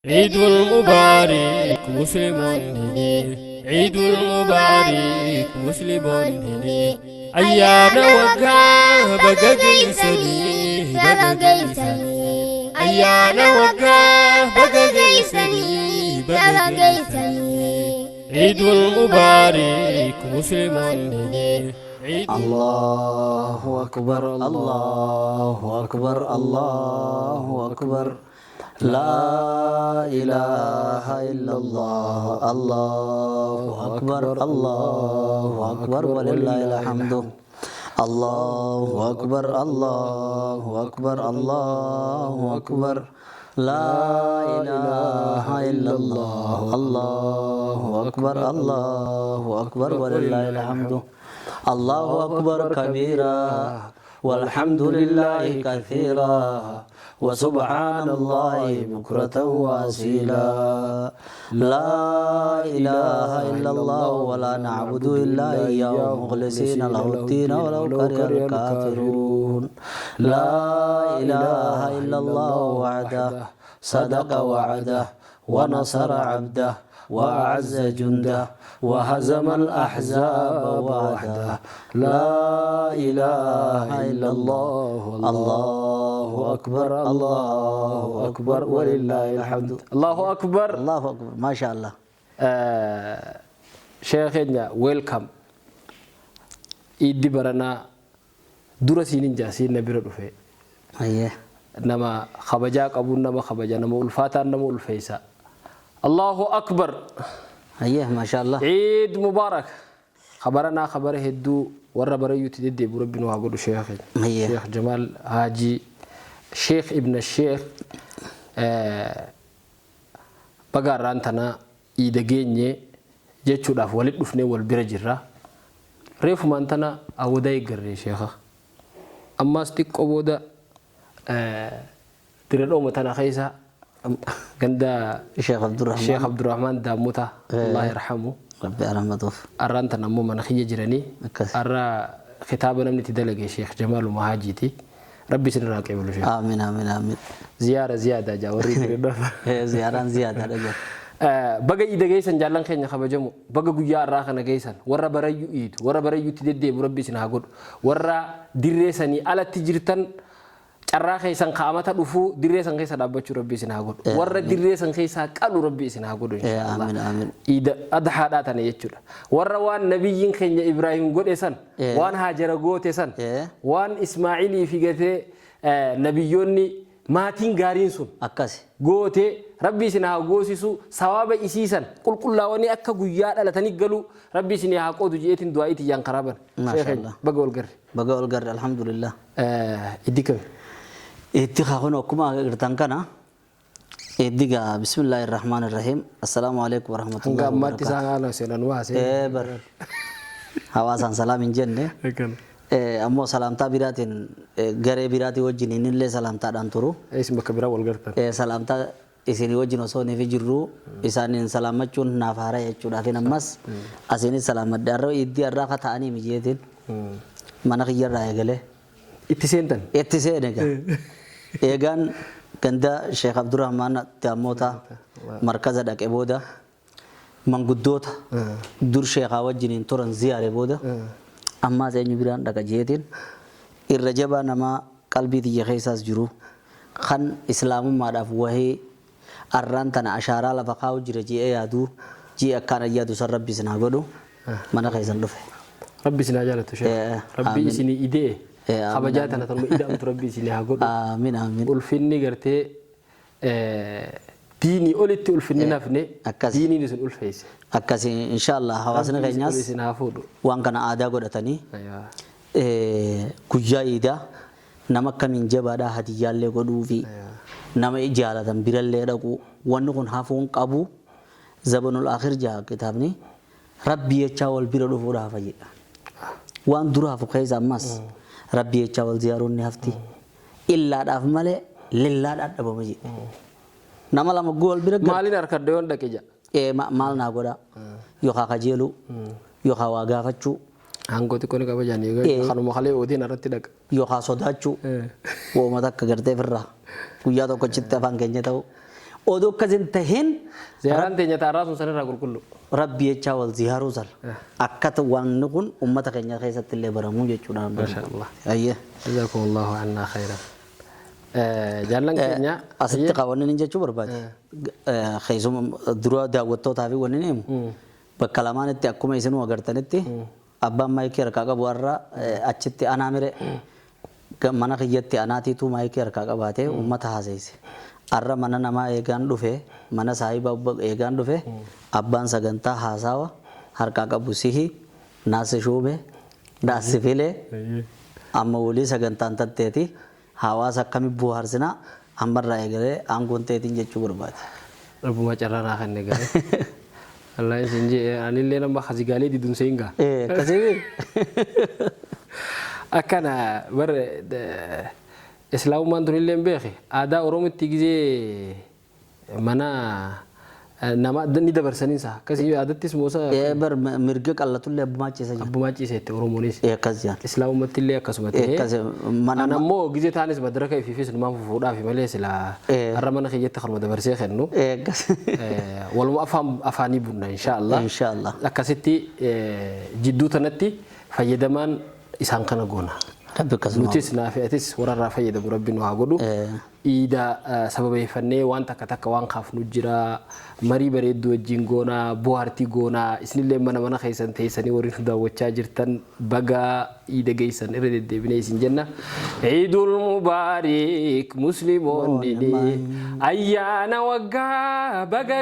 عيد المبارك مسلمون عيد المبارك مسلمون أيانا وقاه بقى قيسني أيانا وقاه بقى قيسني عيد المبارك مسلمون الله أكبر الله أكبر الله أكبر لا إله إلا الله الله أكبر الله أكبر ولله الحمد الله أكبر الله أكبر الله أكبر لا إله إلا الله الله أكبر الله أكبر ولله الحمد الله أكبر كبيرا والحمد لله كثيرا وسبحان الله بكرة وأصيلا لا إله إلا الله ولا نعبد إلا إياه مخلصين له الدين ولو كره الكافرون لا إله إلا الله وحده صدق وعده ونصر عبده وأعز جنده وهزم الأحزاب وحده لا إله إلا الله الله أكبر الله أكبر ولله الحمد الله أكبر الله أكبر ما شاء الله شيخنا ويلكم إدي برنا درسين جاسين نبي رفع أيه نما خبجاك أبو نما خبجا نما ألفاتا نما ألفيسا الله أكبر أيه ما شاء الله عيد مبارك خبرنا خبره هدو ورا بريو تدي بربنا وعقول الشيخ أيه شيخ جمال هاجي شيخ ابن الشيخ بقى رانتنا إيدجيني جتشو داف ولد دفني والبرجرة ريف مانتنا أودا يقرر شيخه أما استيق أبودا ترى متنا خيسا عند الشيخ عبد الرحمن داموتا الله يرحمه ربي رحمته أرانت نمو من خيج جراني أرى خطابنا من تدلق الشيخ جمال مهاجتي ربي سنراك يقول شيخ آمين آمين آمين زيارة زيادة جاوري زيارة زيادة رجع بقى إذا جيسن جالن خيني خبجمو بقى جويا راخنا جيسن ورا بريو إيد ورا بريو تدي بربي سنهاجود ورا درسني على تجرتن carraa san qaamata dhufu dirree san keessa dhaabbachuu rabbii isin haa godhu warra dirree san keessa qalu rabbii isin haa godhu inshallah amiin amiin ida adhaadhaa tana jechuudha warra waan nabiyyiin keenya ibraahim godhe san waan haajara goote san waan ismaa'ilii fi gatee nabiyyoonni maatiin gaariin sun akkasi goote rabbii isin haa goosisu sawaaba isiisan qulqullaawanii akka guyyaa dhalatanii galu rabbii isin haa qoodu jeetiin du'aa'itii yaan qaraaban maashaallah baga ol garre alhamdulillah iddikame اتخاذنا وكما قرتان كنا اديغا بسم الله الرحمن الرحيم السلام عليكم ورحمه الله وبركاته ما تسانا سنن واسه بر حواسان سلام جنة امو سلامتا بيراتين غري بيراتي وجنين اللي سلامتا دانترو اسمك كبيره والغرتن سلامتا isini wajjin osoo nefi jirru isaanin salaamachuun naafara jechuudha fi ammas asini salaamaddaarro iddi arraa ka ta'anii mijeetin mana kiyyarraa eegale itti seenega eegaan ganda Sheikh Abdurrahman Taamota markaza dhaqe booda manguddoota dur sheekha wajjiniin turan ziyaare booda amma seenyu biraan dhaqa jeetiin irra jabaa nama qalbii tiyya keessaas jiru kan islaamummaadhaaf wahee arraan tana ashaaraa lafa kaa'u jira ji'ee yaadu ji'ee akkaan ayyaadu san rabbi isin haa godhu mana keessan dhufe rabbi isin haa jaalatu rabbi isin idee خبجاتنا ترى إذا أنت ربي سيني هقول آمين آمين ألفني قرتي ديني قلت ألفني نفني ديني نسون ألفيس أكاسي إن شاء الله حواسنا كيناس وان كان عادا قدتني كجايدا نمك من جبادا هدية اللي قدو في نما إجالة بيرل اللي ركو وانكون هافون قبو زبون الآخر جاء كتابني ربي يتشاول بيرلو فورا فجي وان درها فخيز أماس ربي يتشاول زيارون نهفتي إلا داف مالي لله داف بمجي نما لما قول بيرك مالين أركض دون دكيجا مال ناقودا يوخا خجيلو يوخا واقع فتشو Angkoti koni kaba jani khanu makhale odi narati dak yo kha sodachu wo mata kagartee firra guyyaa tokko chitti afaan keenya ta'u odoo akkasin taheen زياران تيجي تعرف سنة راقول كله rabbi jecha wal ziyaaru zal akkata waan kun ummata keenya keessatti illee baramuu jechuudha ما شاء الله ayye جزاكم الله عنا خيرا جالن كينيا asitti qabannin jechuu barbaade keessuma dura daawwattootaa fi wanni neemu bakka lamaanitti akkuma isin agartanitti abbaan maayikii harkaa qabu har'a achitti anaa mire mana kiyyatti anaatiitu maayikii harkaa qabaatee ummata haasayse arra mana namaa eegaan dhufe mana saahiba eegaan dhufe abbaan sagantaa haasawa harkaa qabu sihi naase shube naase file amma walii sagantaan tatteeti hawaasa akkami buuharsina ammarraa eegalee aangoon teetiin jechuu barbaade. Rabbuma carraa kan negare. Allah isinje anillee nama khasigalee didun seenga. Kasee akkana bar islaamumaan tunillee beekhe aadaa oromootti gizee mana nama ni dabarsaniinsa akkasii aadattis moosa bar mirga qallatullee abbumaa ciisetti oromoonis akkasii islaamumatti illee akkasuma ta'e mana ammoo gizee taanis madraka ififis numaan fuudhaaf malee sila har'a mana kiyyetti harma dabarsee kennu waluma afaanii bunna inshaallah akkasitti jidduu tanatti fayyadamaan isaan kana goona. Nutis naafi'atis warra fayyadamu rabbiin waa godhu iida sababeeffannee waan takka waan kaafnu jira marii bareedduu wajjin goona bohaartii goona isinillee mana keessan teessanii warri nu daawwachaa jirtan baga iida geessan irra deddeebinee isin jenna Eidul Mubaarik musliimoonni ayyaana waggaa baga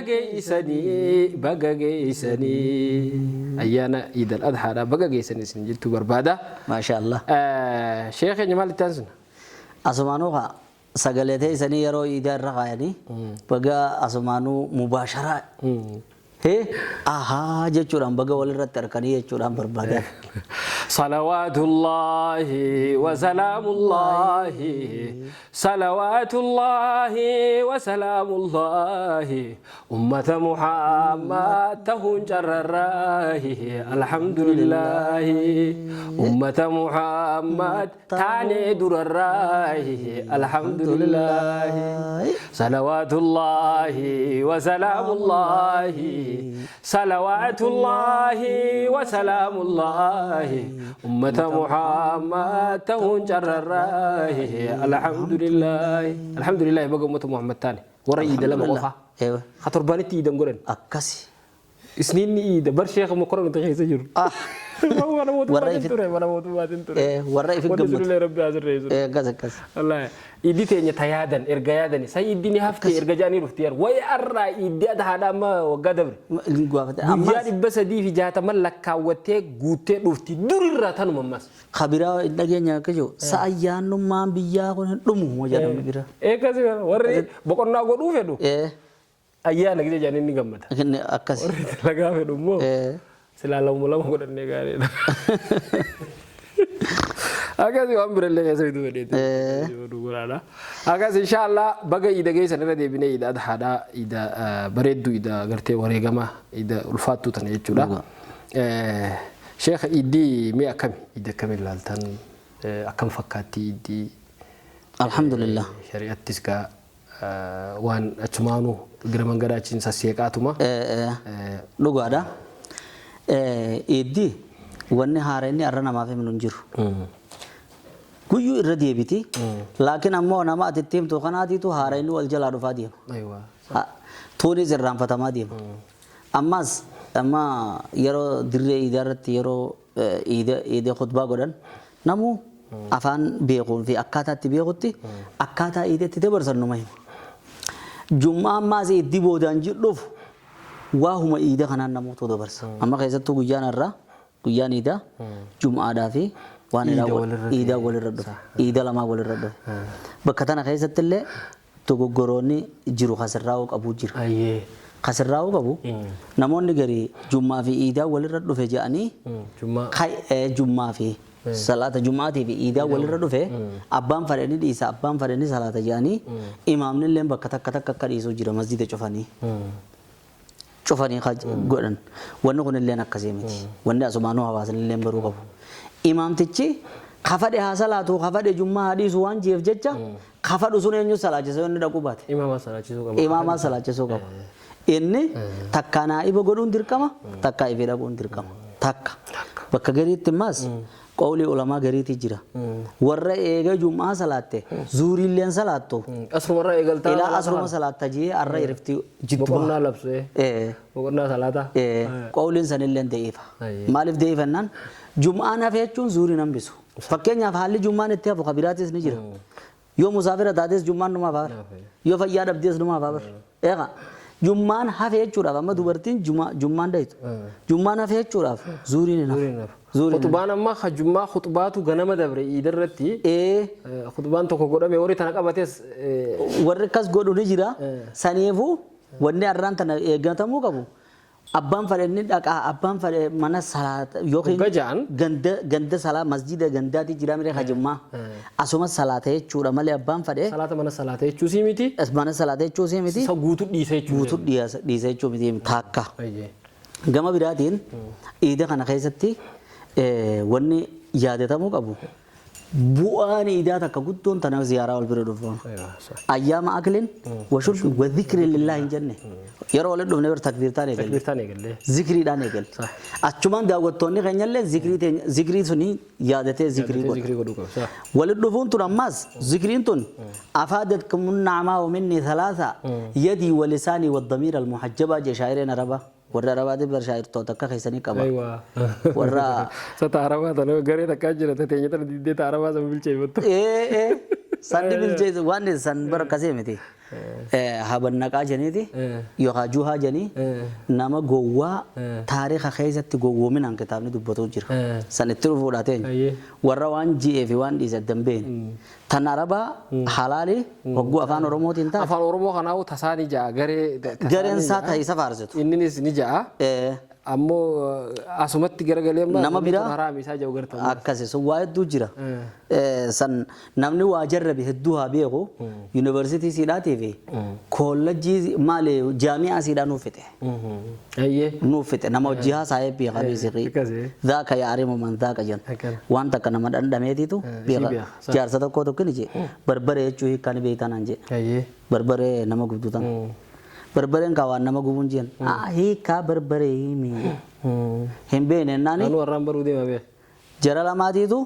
geessanii ayyaana Eidul Adhaadha baga geessanii isin jettuu barbaada maashaallah sheekh Jamal Tansun asumaanoo sagaletee isanii yeroo iidaa irra kaayanii baga asumaanuu mubaasharaa aha jechuudhaan baga walirratti harkanii jechuudhaan barbaadan. Salawaatullahi wa salaamullahi ummata Muhammad tahun carrarrahi alhamdulillahi ummata Muhammad taane durarrahi alhamdulillahi salawaatullahi wa salaamullahi salawatullahi wa salamullahi ummata Muhammad tahun carrarrahi alhamdulillah baga ummata Muhammad tani warra iida lama qofa khatorbaanitti iidan godhan akkasi isniinni iida bar sheekh mukran ta keessa jiru warra ifin gammadu rabbi azreezu kas wallahi idi teenya tayadan erga yadani say idini hafte erga jani rufti yar way arra idi adhaada ma wagga dabre amma dibba sadi fi jata malaka wote guute dhufti durirra tanu mammas khabira dhageenya kajo sa ayyaanu ma biya ko dhumu wajana bira kasi warri bokonna go dhufedu ayyaana gide jani ni gammata akasi warri laga fedu mo selalam mulam ko danne gaare Agas waan birallee keessa bituu fedheetti. Duguraadha. Agas inshallah baga iida geessan irra deebinee iida adhaadhaa iida bareedduu iida gartee wareegama iida ulfaattuu tana jechuudha. Sheekh iddii mee akkami iida akkami ilaaltan akkam fakkaatti iddii. Alhamdulillah. Shari'attis gaa waan achumaanuu gira mangadaachiin sasseeqaatuma. Dhugaadha. Iddii wanni haareenni arra namaaf himu hin jiru. Guyyu irra deebiti laakiin ammoo nama atitti himtu kanaatiitu haareenni wal jalaa dhufaa deema. Tuunis irraanfatamaa deema. Ammas amma yeroo dirree iidaa irratti yeroo iida khutbaa godhan namuu afaan beekuun fi akkaataatti beekutti akkaataa iidatti dabarsan numa hima. Jummaa ammaas itti boodaan jedhuuf waa huma iida kanaan namoota dabarsa. Amma keessattuu guyyaan iidaa jum'aadhaa fi waan iidaa walirra dhufa. Iida lamaa walirra dhufa. Bakka tana keessatti illee dogoggoroonni jiru kasirraa'uu qabu jira. Kasirraa'uu qabu namoonni garii jum'aa fi iidaa walirra dhufe jedhanii jum'aa fi salaata jum'aatii fi iidaa walirra dhufe abbaan fadhanii dhiisa abbaan fadhanii salaata jedhanii imaamni illee bakka takka akka dhiisuu jira masjida cufanii. Cufanii godhan wanni kun illee akkasii miti wanni asumaanuu hawaasan illee baruu qabu. Imaamtichi kafadhe haa salaatu kafadhe jummaa haa dhiisu waan jireef jecha خفر أسون ينجو سلاة سوين دكوبات إمام صلاة سوق إمام سلاة سوق إني تكنا إبو قدون دركما تكا إبدا قدون دركما تكا بكجريت تماس قولي علماء جريت جرا ورا إيجا جمعة سلاة زوري لين سلاة أسر ورا إيجالتا إلى أسر ما سلاة تجي أرى يرفتي جدوا بقولنا لبسه بقولنا سلاة قولين سنلين ديفا مالف ديفا نان جمعة نافيتشون زوري نمبسو فكين يفعل جمعة نتيا فخبراتيس نجرا يوم مسافر دادس جمعة نما بار يوم فيا دبديس نما بار إيجا جمعة هافيتشون رافا ما دوبرتين جمعة دايت جمعة هافيتشون راف زوري ننا خطبان أما خجمة خطبات وغنم دبر إدرتي خطبان تكو قدام يوري تناك أبتيس وركاس قدو نجرا سانيفو وني أران تنا إيجانتامو كابو أبان فرني أبان فر منا صلاة يوكين غند صلاة مسجد غندا تي جرا ميري خجمة أسوما صلاة هي چورا مالي أبان فر صلاة منا صلاة هي چوسي ميتي منا صلاة هي چوسي ميتي سو غوتو ديسه چو ميتي تاكا غما براتين إيدا خنا خيستي wanni yaadatamuu qabu bu'aan iidaa takka guddoon tanaaf ziyaaraa wal bira dhufu ayyaama aklin washurbi wa dhikri lillahi jenne yeroo wal dhufne ber takbirtaan eegalle zikriidhaan eegalle achumaan daawwattoonni keenyallee zikrii suni yaadatee zikrii godhu wal dhufuun tun ammaas zikriin tun afaadatkum na'maa minni thalatha yadi wa lisani wa dhamir al muhajjaba je shaa'ireen araba warra rabaade bar shaa'ir to takka keessanii qaba warra sataaraba tano garee takka jira tateenye tan didde taaraba sama bilchee botto sandi bilchee waan san bar kasee miti habannaqaa jeniiti yookaan juhaa jenii nama gowwaa taariikha keessatti gowwoominaan kitaabni dubbatu jira san itti dhufuudha teenya warra waan ji'ee fi waan dhiise dambeen tan arabaa halaali hogguu afaan oromootiin ta'a afaan oromoo kanaawu tasaa ni ja'a gareen isaa ta'iisa faarsitu inninis ni ja'a ammoo asumatti garagalee nama biraa haraami isaa jawu gartan akkasi sun waa hedduu jira san namni waa jarrabe hedduu haa beeku yuunivarsiitii siidhaatii fi koolleejjii maali jaami'aa siidhaa nuuf fixe nama hojii haasaa'ee beekaa beeksiqii zaaka yaarimu man zaaka jan waan takka nama dhandhameetiitu beeka jaarsa tokko tokko ni jee barbaree jechuu hiikkaan beektanaan jee barbaree nama gubduutan barbareen kawan nama gubun jian hiika barbare mi hembe nennani anu warran baru de mabe jara lamati itu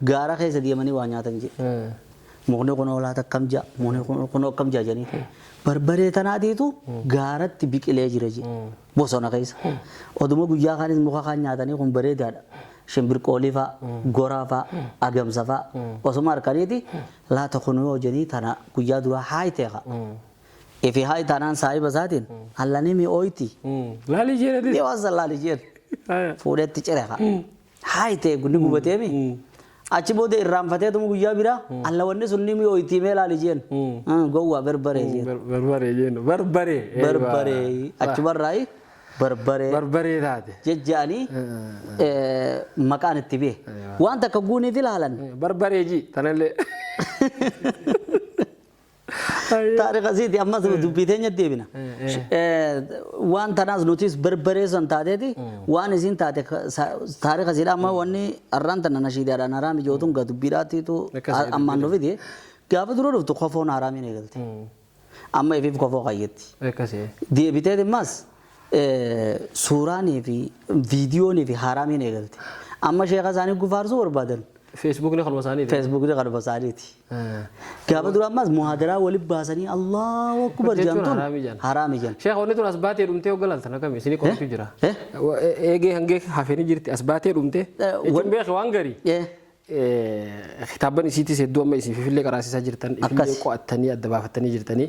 gara keessa diamani waa nyaatan je mukne kono laata kamja mukne kono kamja jani barbare tanati itu gaaratti biqilee jira je bosona keessa oduma guyyaa kanis muka kan nyaatani kun bareedaadha shimbir qoolifa gorafa agamsafa osuma arkaniiti laata kono jani tana guyyaa dura haayteeqa إفي هاي تانان ساي بزاتين هلا نمي أويتي لا ليجير دي وصل لا ليجير فورت تجرها هاي تيجي نقول بتيمي أشي بودي الرام فتاة تمو جيا بيرا هلا وني سنني مي أويتي مي لا ليجين جوا بربري بربري أشي برراي بربري هذا جاني مكان التبيه وأنت كقولني ذي لهلن بربري جي تنالي taariikh asiiti ammas dubbiteenyaa deebina waan tanaas nutis barbareessan taateeti waan isin taate taariikh asiidha amma wanni arraan tana nashiidaadhaan haraami jootun gaa dubbiidhaatiitu ammaan dhufiti gaafa dura dhuftu kofoon haraamiin eegalte amma ifiif kofoo qayyetti deebiteeti ammas suuraanii fi viidiyoonii fi haraamiin eegalte amma sheekha isaanii gufaarsuu barbaadan فيسبوك لي خلوا ساني فيسبوك لي خلوا سانيتي كابا دورا ماز محاضرة ولي باساني الله أكبر جانتون حرامي جان شيخ وني تون أسباتي رومتي وقلال تنا كمي سيني كم تجرا إيجي هنجي حفيني جرتي أسباتي رومتي إجن بيخ وانغري خطابني سيتي سدوا ما يسي في اللي كراسي سجرتن إفلي قوتني الدبا فتني جرتني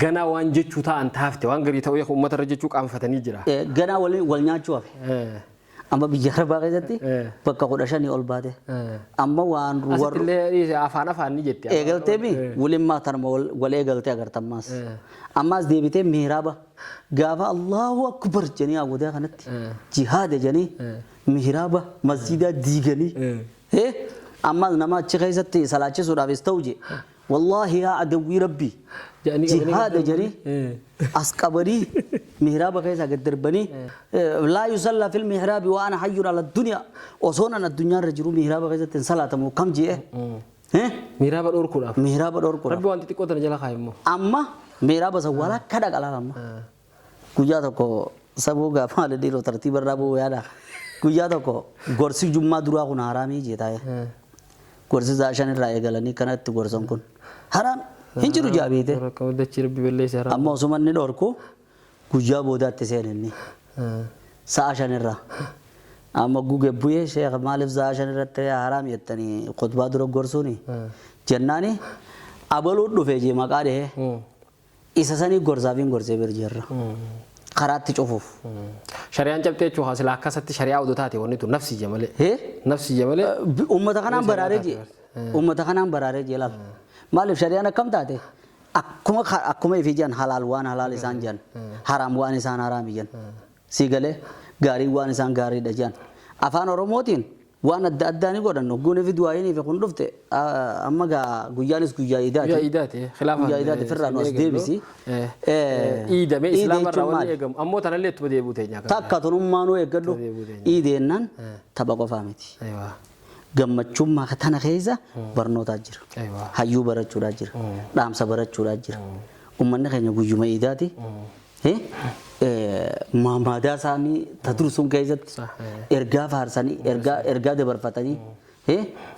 غنا وانجي شوتا أنت هفتي وانغري توي خو مترجي شوك أم فتني جرا غنا ولنيا شوف amma biyya baaqee jetti bakka 15 ol baate amma waan warri afaan ni jetti eegaltee bi wulimmaa tarma wal eegaltee agartammaas ammaas deebitee miiraaba gaafa Allahu akbar janii awwatee kanatti jihaada janii miiraaba masjiida diiganii ammaas nama achi keessatti salaachisuudhaaf ta'u je wallahi yaa adawwii rabbi jihaada janii أسكبري مهراب كيسا قدر بني لا يصلى في المهراب وأنا حي على الدنيا وصونا الدنيا رجلو مهراب كيسا تنصلى تمو كم جيه Mihraaba dhorkuudhaaf. Mihraaba dhorkuudhaaf. Rabbi wanti xiqqoo tana jala kaa'immoo. Amma mihraaba san walakka dhaqalaa amma. Guyyaa tokko sabuu gaafa haala dhiiroo tartiiba irraa bu'uu yaada. Guyyaa tokko gorsi jummaa duraa kun haraamii jeetaa'e. Gorsi zaashan irraa eegalanii kanatti gorsan kun haraam hin jiru jaabeete. Amma osuma inni dhorku guyyaa boodaatti seeninni. Sa'a shan irraa. Amma gugee bu'ee sheekh maaliif sa'a shan irratti haraam jettanii khutbaa dura gorsuuni. Jennaani abaluu dhufee jee maqaa dhahee isa sanii gorsaaf hin gorsee bira jirra. Karaatti cufuuf. Shari'aan cabxee jechuun haasila akkasatti shari'aa oduu taate wanni tun nafsi jamalee. Nafsi jamalee. Uummata kanaan baraaree jee. Uummata kanaan baraaree jee laal. Maaliif shari'aan akkam taate? Akkuma ifii jiran halaal waan halaal isaan jiran haraam waan isaan haraam jiran. Siigalee gaarii waan isaan gaariidha jiran. Afaan Oromootiin waan adda addaa ni godhan hogguun fi du'aayin fi kun dhufte amma guyyaanis guyyaa iidaati. Guyyaa iidaati. Guyyaa iidaati firraa nu as deebisi. Iidame islaamarraa wanni eegamu ammoo tanallee ittuma deebi'uu teenya. Takka tunummaa nu eeggadhu iideennaan tapha qofaa miti. Gammachummaa tana keessa barnootaa jira. Hayyuu barachuudhaa jira. Dhaamsa barachuudhaa jira. Uummanni keenya guyyuma iidaati. Maamaadaa isaanii tadursuun keessatti ergaa faarsanii ergaa dabarfatanii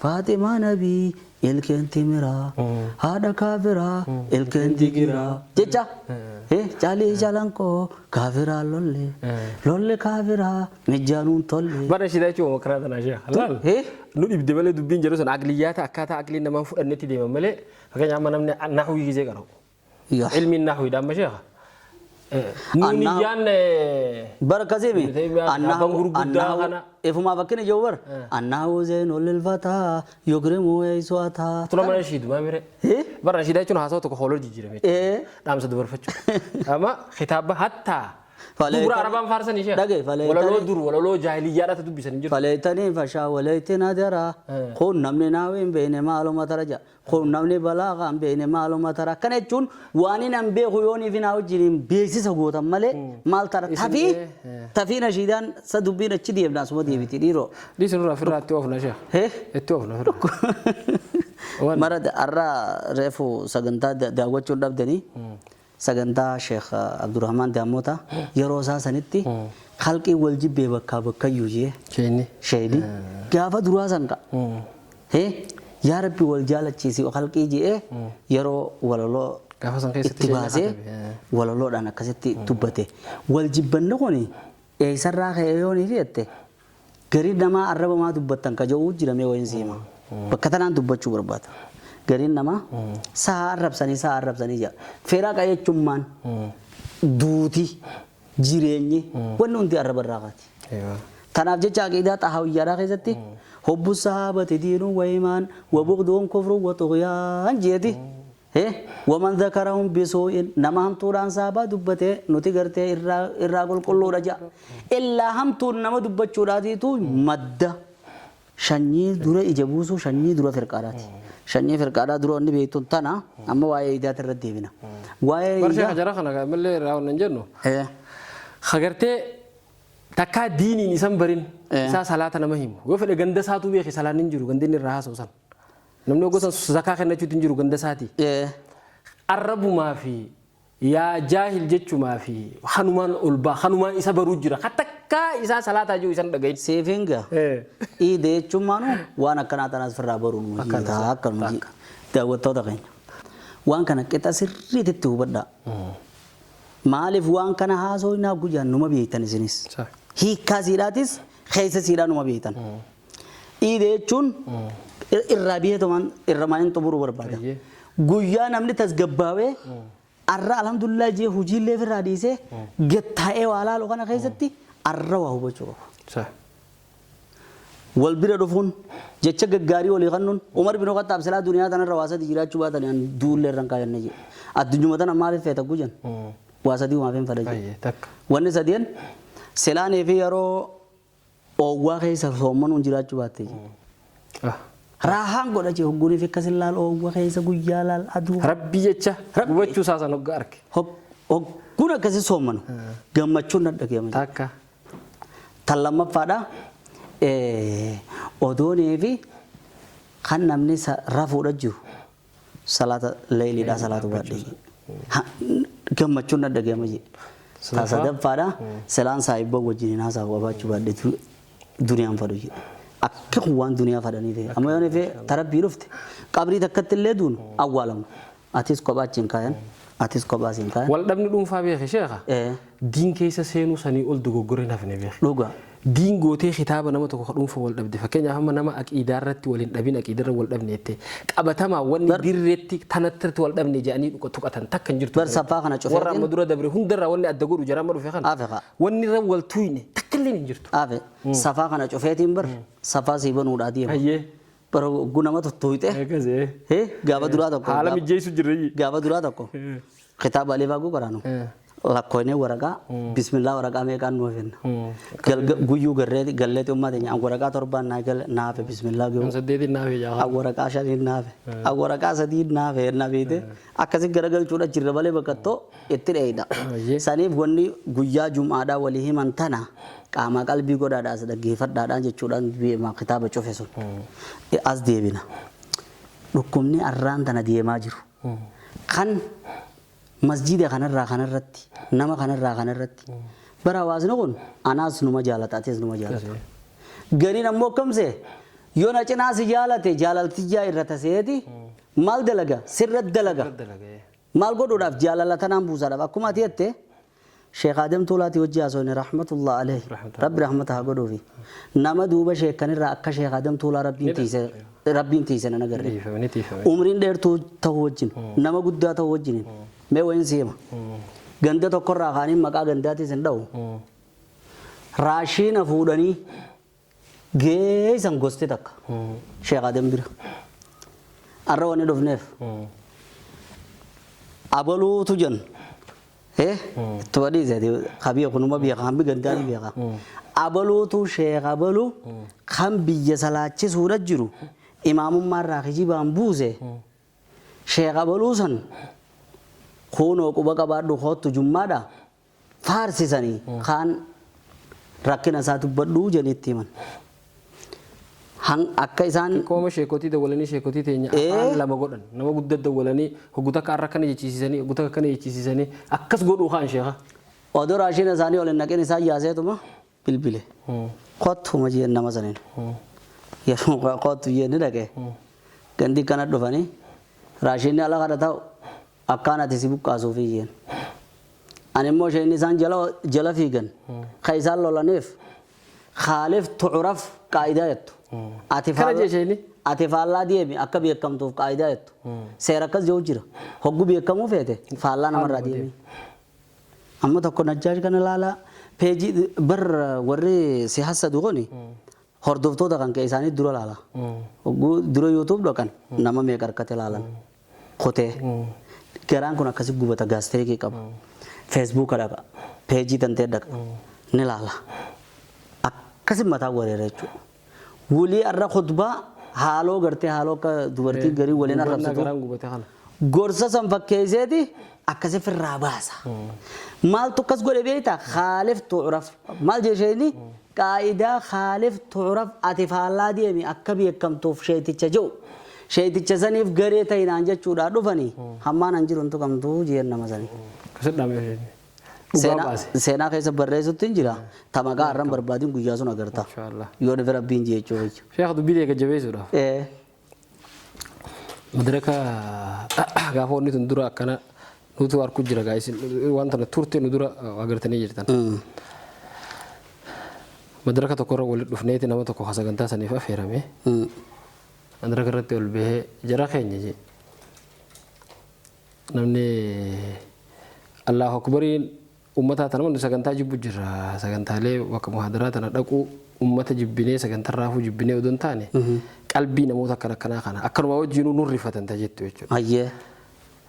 Faatimaa Nabii ilkeen timiraa haadha kaafiraa ilkeen digiraa jecha caalii jalankoo kaafiraa lolle kaafiraa mijjaanuun tolle. Bara shida jechuun makaraa tanaa shee halaal. Nu dhibde malee dubbiin jedhu sun aqliyyaata akkaataa aqliin namaan fudhannetti deeman malee fakkeenyaaf amma namni naxwii gisee qabu. Ilmiin naxwiidha amma sheekha. Nuniyaan barakazimi annahu ifuma fakkina jawbar annahu zainul lil fata yukrimu ayswata tula mana shiidu maamire bara shiida jechuun haasawa tokko hooloo jijjiirame dhaamsa dabarfachuu amma kitaaba hatta dubura arabaan faarsan ishee walaloo dur walaloo jaahiliyyaadhaata dubbisan hin jiru faleetanii fashaa waleetiin adara kun namni naawin beene maaluma taraja kun namni balaagaan beene maaluma tara kana jechuun waan hin beeku yoonii fi naa wajjin beeksisa gootan malee maal tara tafii nashiidaan sa dubbiin achi deemnaa suma deebiti dhiiroo dhiisinurraa firraa itti oofna ishee itti oofna firraa mara arraa reefu sagantaa daawwachuun dhabdanii sagantaa Sheekh Abdurrahman Daamota yeroo isaa sanitti khalqii wal jibbee bakka yuujee sheeni gaafa duraa san ka yaa rabbi wal jaalachiisi khalqii jee yeroo walaloo itti baasee walaloodhaan akkasitti dubbate wal jibbanne kun eessarraa ka'ee yoonii fi jette garii namaa arrabamaa dubbattan ka jedhu jiramee wayin siima bakka tanaan dubbachuu barbaada. Garin nama saa arrabsanii jira. Feeraa qajeechummaan duuti jireenyi wanni hundi arraba irraa qaati. Tanaaf jecha aqiidaa xahaawiyyaadhaa keessatti hubbu sahaabati diinuu wayimaan wabuqduun kufruu waxuqyaan jeeti. Waman dhakarahum bisuu'in nama hamtuudhaan saabaa dubbatee nuti gartee irraa qulqulluudha jira. Illaa hamtuun nama dubbachuudhaatiitu madda shanyii dura ija buusuu shanyii dura firqaadhaati. Shanyii firqaadhaa dura inni beektuun tana amma waa'ee idaati irratti deebina. Barshee jara kana malee raawwan hin jennu. Hagartee takkaa diiniin isan barin isaa salaata nama himu. Yoo fedhe ganda isaatu beeke salaan hin jiru gandi inni irraa haasa'u san. Namni gosa zakaa kennachuutu hin jiru ganda isaati. Arrabumaa fi yaa jaahil jechuumaa fi hanumaan ol baa hanumaan isa baruu jira. Takkaa isaa salaataa jiru isan dhagahin. Seefinga. Iidee jechuummaanu waan akkanaa tanaas firraa baruun mujii akkanuma daawwattoota keenya. Waan kana qixa sirriitti hubadhaa. Maaliif waan kana haasoo hinaa guyyaan numa beektan isinis. Hiikkaa siidhaatis keessa siidhaa numa beektan. Iidee jechuun irraa biyyeetumaan irra maaliin xumuruu barbaada. Guyyaa namni tasgabbaawee arra alhamdulillah jee hojiilee firraa dhiisee gattaa'ee waa laaluu kana keessatti arra waa hubachuu qabu. Wal bira dhufuun jecha gaggaarii walii kannuun Umar bin Khattaab silaa duniyaa tanarra waa sadii jiraachuu baatan duullee irraan kaayannee jira. Addunyuma tana maaliif feeta gujan? Waa sadii uumaaf hin fadha jira. Wanni sadeen silaanii fi yeroo oowwaa keessa soommanuun jiraachuu baattee jira. Raahaan godhache hogguuniif akkasin laal oowwa keessa guyyaa laal aduu. Rabbi jecha hubachuu isaa san hogga arge. Hogguun akkasii soommanu gammachuun dhadhageema. Takka. Tan lammaffaadha odoonii fi kan namni rafuudha jiru salaata leeyliidha salaatu baadhee gammachuun adda gama jee tasadaffaadha selaan saayibba wajjin haasaa wabaachuu baadhee duniyaan fadhu jee akka waan duniyaa fadhanii ta'e amma yoo nefe tarabbii dhufte qabrii takkatti illee duun awwaalamu atis kophaachiin kaayan atis kophaasiin kaayan wal dhabni dhuunfaa beeke sheekha diin keessa seenuu sanii ol dogoggoree nafne beeke dhugaa diin gootee kitaaba nama tokko dhuunfa wal dhabde fakkeenyaaf amma nama aqiidaa irratti waliin dhabin aqiidaa wal dhabne jettee qabatamaa wanni dirreetti tanatti wal dhabne jedhanii tuqatan takka hin jirtu bar safaa kana cufee warra amma dura dabre hundarraa wanni adda godhu jaraama dhufe kana afeqa wanni irra wal tuyne takka illee hin jirtu afe safaa kana cufeetiin bar safaa siibanuudhaa deema ayyee bar gunama tuttuyte gaafa duraa tokko haala mijjeessu jirre gaafa duraa tokko kitaaba alifaa gugaraanu lakkoine waraqaa bismillah waraqaa meeqaan nuuf kenna guyyuu galleeti ummata nyaan waraqaa torbaan naafe bismillah guu saddeetiin naafe jaa waraqaa shaniin naafe waraqaa sadiin naafe naafite akkasi garagalchuudha jirra malee bakkattoo itti dheeyda saniif wanni guyyaa jum'aadhaa walii himan tana qaama qalbii godhaadhaas dhaggeeffadhaadhaan jechuudhaan beema kitaaba cufe sun as deebina dhukkubni arraan tana deemaa jiru kan masjida kanarratti nama kanarratti bara hawaasni kun anaas numa jaalata atees numa jaalata gariin ammoo kamse yoo na cinaa si jaalate jaalaltiyyaa irra taseeti maal dalaga sirra dalaga maal godhuudhaaf jaalala tanaan buusaadhaaf akkuma ati jette Sheekh Adam Tuulaati wajji haasofne rahmatullah alayhi rabbi rahmataha godhuufi nama duuba sheekkanirraa akka Sheekh Adam Tuulaa rabbiin tiise nan agarre umriin dheertuu ta'uu wajjin nama guddaa ta'uu wajjin mee wayin seema ganda tokkorraa kaaniin maqaa gandaatis hin dha'u raashiina fuudhanii geessan goste takka Sheekh Adam bira arra wanni dhufneef abaluutu jan tubadhiise qabiya kunuma biya kan bigandaani biya abaluutu Sheekh Abalu kan biyya salaachisuudha jiru imaamummaa irraa kijibaan buuse Sheekh Abaluu san kunoo quba qabaadhu kootu jummaadha faarsisanii kaan rakkina isaa dubbadhuu jenitti himan han akka isaan kooma sheekotii dawwalanii sheekotii teenya afaan lama godhan nama guddaa dawwalanii hoggota akka arra kana jechiisisanii hoggota akkana jechiisisanii akkas godhuu kaan sheekha odoo raashiina isaanii ol hin naqin isaa yaaseetuma bilbile kottuma jeen nama saniin yeroo kottu jeenni dhaqe gandi kana dhufanii raashiinni ala kada ta'u akkaan ati si buqqaasuuf iyyeen ani immoo isheen isaan jala fiigan ka isaan lolaneef khaalif tu'raf qaa'idaa jettu ati faallaa deemi akka beekamtuuf qaa'idaa jettu seera akkas jiru jira hoggu beekamuu feete faallaa namarraa deemi amma tokko najjaash kana laala peejii bar warri si hassadu kuni hordoftoota kan ka'e isaanii dura laala hoggu dura yuutuub dhaqan nama meeqa harkate laalan kotee garaan kun akkasi gubata gaasteekii qaba feesbuuka dhaqa peejii tantee dhaqa ni laala akkasi mataa wareera jechuudha wulii arra khutbaa haaloo gartee haaloo akka dubartii garii waliin arrabsitu gorsa san fakkeesseeti akkasi firraa baasa maaltu akkas godhe beekta khaalif tu'raf maal jeesheeni qaa'idaa khaalif tu'raf ati faallaa deemi akka beekamtuuf sheeticha jiru sheeticha saniif garee ta'inaan jechuudha dhufanii hammaan an jiru intu kamtuu jeen nama sanii seenaa keessa barreessutti hin jira tamaqaa arran barbaadin guyyaa sun agarta yoo dhufe rabbiin jechuu jechuudha. Sheekh dubbii deega jabeessuudhaaf. Madaraka gaafa wanni tun dura akkana nuti harku jira gaa'is wanta na turte nu dura agartanii jirtan. Madaraka tokkorra walitti dhufneeti nama tokko sagantaa saniif affeerame. Madaraka irratti ol bahee jara keenya jee namni Allahu akbariin ummata tanamni sagantaa jibbu jira sagantaalee bakka muhadaraa tana dhaqu ummata jibbinee sagantaa raafuu jibbinee odon taane qalbii namoota akkana kana akkanuma wajjin nu rifatan tajettu jechuudha. Ayyee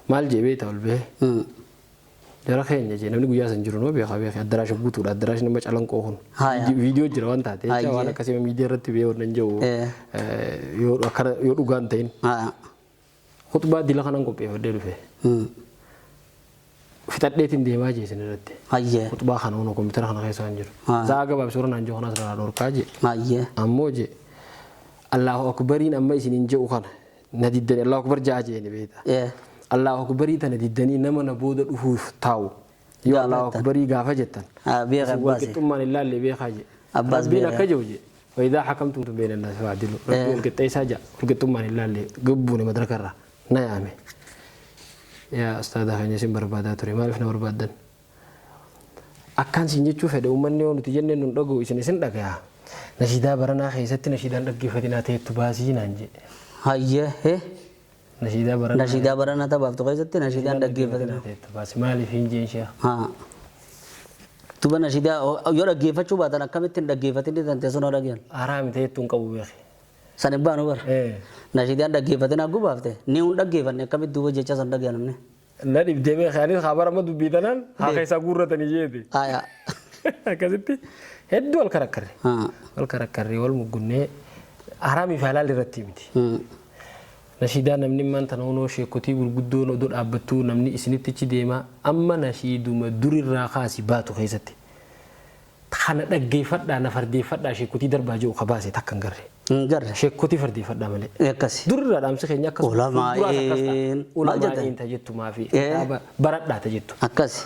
maal jee beeta ol bahee jara keenya jee namni guyyaa san jiru noo beekaa addaraasha guutuudha addaraasha nama calanqoo kun viidiyoo jira waan taate waan akkasii miidiyaa irratti bee wannan jiru yoo dhugaan ta'in khutbaa dila kanan qopheeffadhee dhufe fitadheetiin deemaa jeesin irratti khutbaa kana ono kompiitara kana keessa jiru zaa gabaab suuraan anjoo kana asirraa dhorkaa jee ammoo jee Allahu akbariin amma isinin je'u kana na diddanii Allahu akbar jaa jeeni beeta Allahu akbarii tana diddanii nama na booda dhufuuf taa'u yoo Allahu akbarii gaafa jettan beeka abbaasi qixxummaan ilaalle beekaa je Abbaas rabbiin beeka. akka je'u je وإذا حكمتم بين الناس فاعدلوا ربي القطعي ساجا القطم من الله اللي قبوني مدرك الرا نعمي يا أستاذ هاني سين بربادات ري ما عرفنا بربادن أكان سين يشوف هذا أمني ونتيجة نندقو إيش نسين دقيا نشيدا برنا خيست نشيدا دقي فتنا تباسي نانجي هاي هه نشيدا برنا تباب تو خيست نشيدا دقي فتنا تباسي مالي فين جيشة ها tuba nashida yoo dhaggeeffachuu baatan akkamittiin dhaggeeffatanii tantee sun dhaggeeffatan araami ta'eettuun qabu beeki sanin baanu bar nashidaan dhaggeeffatin hagguu baafte ni hun dhaggeeffanne akkamitti duuba jecha san dhaggeeffamne na dhibdee beeki anis habara ma dubbiitanan haa keessaa guurratanii jeeti aya akkasitti hedduu wal karakkarree wal muggunnee araami faalaal irratti miti nashidaa namni maanta naannoo sheekotii gurguddoon odoo dhaabbattuu namni isinitti achi deema amma nashiiduma durirraa kaasi baatu keessatti kana dhaggeeffadhaa na fardeeffadhaa sheekotii darbaa jiru kabaase takkan garre sheekotii fardeeffadhaa malee akkasi durirraa dhaamsi keenya akkasuma ulamaa'een tajettumaa fi baradhaa tajettu akkasi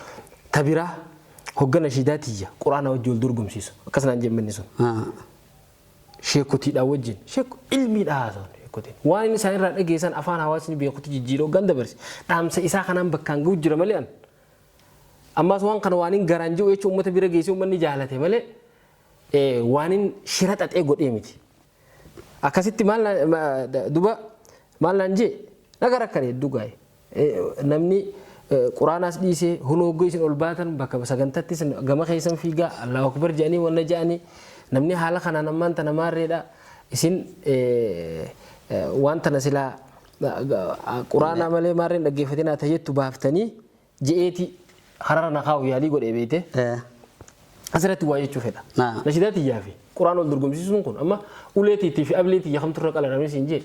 tabiraa hoggana nashidaa tiyya quraana wajji wal dorgomsiisu akkasanaan jemmanni sun sheekotiidhaa wajjin sheeko ilmiidhaa haasa'u waan inni isaan irraa dhageessan afaan hawaasni beekutti jijjiiroo ganda barsi dhaamsa isaa kanaan bakkaan ga'u jira malee ammas waan kana waan inni garaan jiru jechuun uummata bira geessee uummanni jaalate malee waan inni shira xaxee godhee miti akkasitti duba maal naan jee nagara akkana hedduu gaa'e namni quraanaas dhiisee honoggoo isin ol baatan bakka sagantaatti gama keessan fiigaa Allahu akbar jedhanii wanna jedhanii namni haala kanaan ammaan tana maarreedha isin wanta nasila quraana malee maarreen dhaggeeffatinaa tajettu baaftanii je'eeti harara naqaa'u yaalii godhee beete asirratti waa jechuu fedha nashidaa tiyyaa fi quraana wal dorgomsiisuun kun amma uleetiitii fi ableetii yakamturra qaladhamee siin jee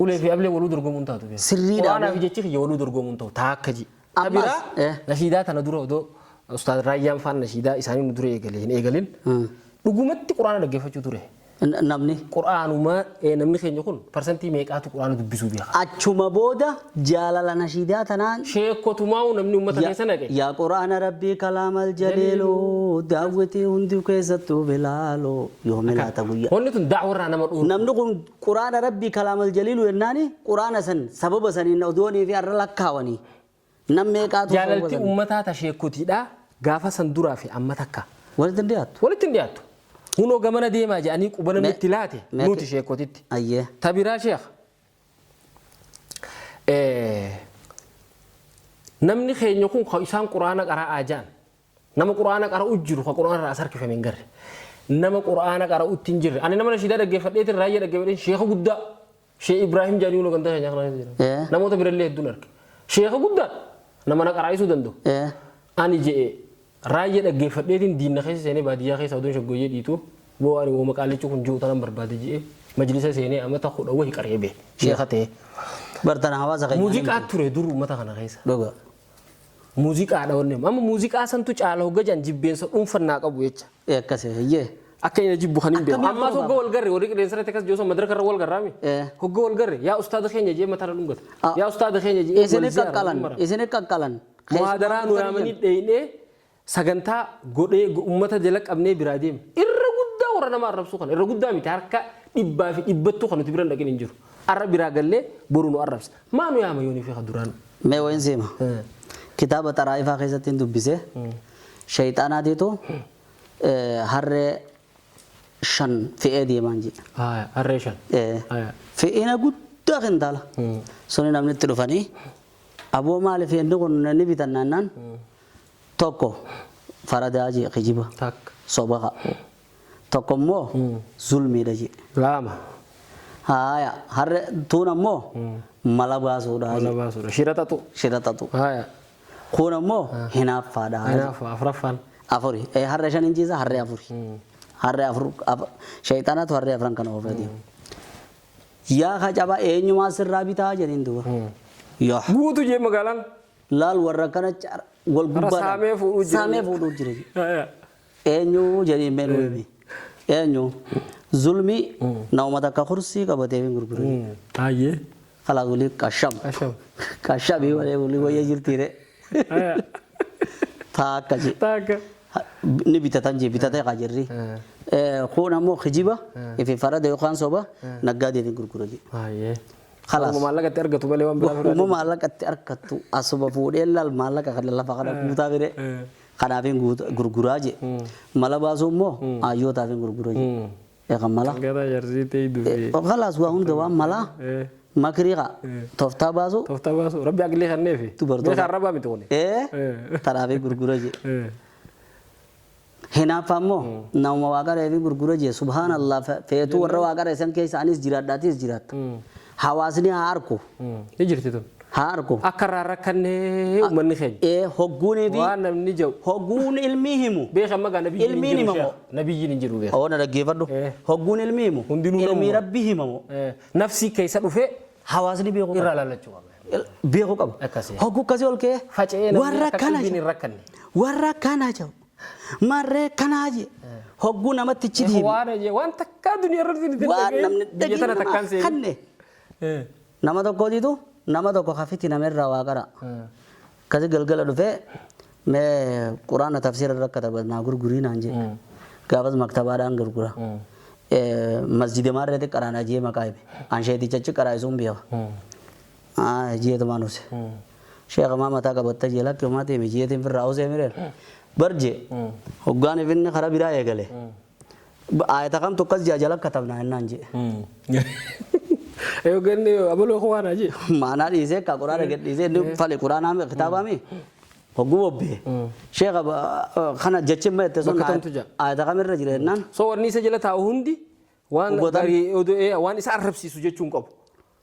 ulee fi ablee waluu dorgomuun taatu sirriidha quraanaa fi jechi kiyya waluu dorgomuun ta'u taakka ji tabiraa nashidaa tana dura odoo ustaad raayyaan faan nashidaa isaanii nu dura hin eegalin dhugumatti quraana dhaggeeffachuu ture namni quraanuma namni keenya kun parsantii meeqaatu quraana dubbisuu beeka achuma booda jaalala nashidaa tanaan sheekotumaa namni uummata keessa naqe yaa quraana rabbii kalaamal jaleeloo daawwitii hundi keessattuu bilaaloo yoomii laata guyyaa wanni tun da'warraa nama dhuunfa namni kun quraana rabbii kalaamal jaleeloo yennaani quraana san sababa saniin odoonii fi arra lakkaawanii nam meeqaatu jaalalti uummataa ta sheekotiidha gaafa san duraa fi amma takka walitti hin dhiyaattu hunoo gamana deemaa jedhanii qubana nutti laate nuti sheekotitti tabiraa sheekh namni keenya kun isaan quraana qara'aa jaan nama quraana qara'u jiru ka quraana irraa sarkifame hin garre nama quraana qara'utti hin jirre ani nama nashidaa dhaggeeffadheetiin raayyaa dhaggeeffadheen sheekha guddaa sheekh Ibraahim jaanii hunoo gantaa keenya kana jira namoota birallee hedduun arge sheekha guddaa nama na qaraa'isuu danda'u ani je'ee raayyaa dhaggeeffadheetiin diinna keessa seenee baadiyyaa keessa oduun shaggooyyee dhiitu boo ani woo maqaalichi kun jiru tanan barbaade jedhee majlisa seenee amata kudha wahii qareebe sheekha ta'e bartana hawaasa keenya muuziqaa ture dur uummata kana keessa dhuga muuziqaadha wanne amma muuziqaa santu caala hogga jan jibbeensa dhuunfannaa qabu jecha akkasii hiyyee akka ina jibbu kan hin beeku amma hogga wal garre warri qilleensa irratti akkas joosa madraka irra wal garraami hogga wal garre yaa ustaada keenya jee mata dhungata yaa ustaada keenya jee isin qaqqalan muhadaraa nu yaamanii dheeyinee sagantaa godhee uummata jala qabnee biraa deema irra guddaa warra nama arrabsu kan irra guddaa miti harka dhibbaa fi dhibbattu kan nuti biran dhaqin hin jiru arra biraa gallee boru nu arrabsa maa nu yaama yoonii fi duraan mee wayin seema kitaaba xaraa'ifaa keessatti dubbise shayxaanaatiitu harree 5 fe'ee deemaan jedha harree 5 fe'ina guddaa kan taala suni namni itti dhufanii aboo maaliif inni kun ni bitannaan tokko faradaa jee kijiba sobaqa tokko immoo zulmiidha jee lama haya harre tuun ammoo mala baasuudha shiraxatu haya kun ammoo hinaaffaadha afuraffaan afuri harre 5 injiisa harre afuri harre afur shayxaanatu harre afran kana oofati yaa kacaba eenyumaa sirraa bitaa jedhin duba yaa guutu jee magaalaan laal warra kana wal gubbaadha saamee fuudhuu jira eenyu jedhin meenuu himi eenyu zulmi nama takka kursii qabatee hin gurgurani Ayyee. kala guli qasham Asham. qashabi wale guli wayya jirtiire taakkaji Taaka. ni bitatan je bitatee qajirri kun ammoo khijiba ifi farada yookaan soba naggaadee hin gurgurani Ayyee. خلاص Maallaqatti argatu malee waan biraa وما مالك أركتو أصبح فودي إلا المالك أخذ الله فقط متابعة خنافين غرغراجي مالا بازو مو أيو تافين غرغراجي يا كمالا Gara jarsii ta'e dubee. خلاص وهم دوام مالا ما كريغا توفتا بازو Tooftaa baasu rabbi agilee kanneefi. Dubartoota. Beekaan rabaa miti kuni. ترافين غرغراجي هنا فامو نوما واقع رافين غرغراجي سبحان الله فيتو ورا واقع رسن كيس أنيس جرات داتيس جرات حواسني هاركو Ni jirti tun. هاركو Akka irraa rakkannee uummanni keenya. هجوني في Waan namni jiru. هجون المهم Beekan magaa nabiyyiin hin Ilmiin jiru. himamoo? Nabiyyiin hin jiru beekan. أو أنا رجيفردو هجون المهم Hundinuu ilmi namuma. ربي هممو Nafsii keessa dhufee حواسني بيهو irraa laalachuu qaba. بيهو كم Akkasii. هجو كذي أول كه Faca'ee namni ورا akka كنا qalbiin hin جو rakkanne. ورا كنا جو مرة كنا جو هجو نما تجدي Waan takkaa duniyaa irratti hin وان نمن biyya tana takkaan دقيقة seeni. خنّه نما تو كودي تو نما تو كخافيتي نمر رواقرا كذي قلقل دفع मैं कुरान तफसीर रखता बस नागुर गुरी नांजे काबज मक्तबा डांग गुरगुरा मस्जिद मार रहे थे कराना जी मकाई में आंशेदी चच्चे कराए सुन भी जी तो मानो से शेख मामा था का बत्ता जेला क्यों माते में जी थे फिर राव से मेरे बर्जे हुग्गा ने फिर ने खराब इराए गले आया था कम तो कस जा जला खत्म ना है नांजे Yookiin abaloo waan aji. माना इसे का कुरान के इसे फले कुरान में किताबा में हगु बे शेख अब खाना जच्चे में ते सो Bakka tamtu jaa. आया था मेरे रजरे नान So wanni isa jala taa'u hundi waan Hubataan. gaarii waan isa arrabsiisu jechuun qabu.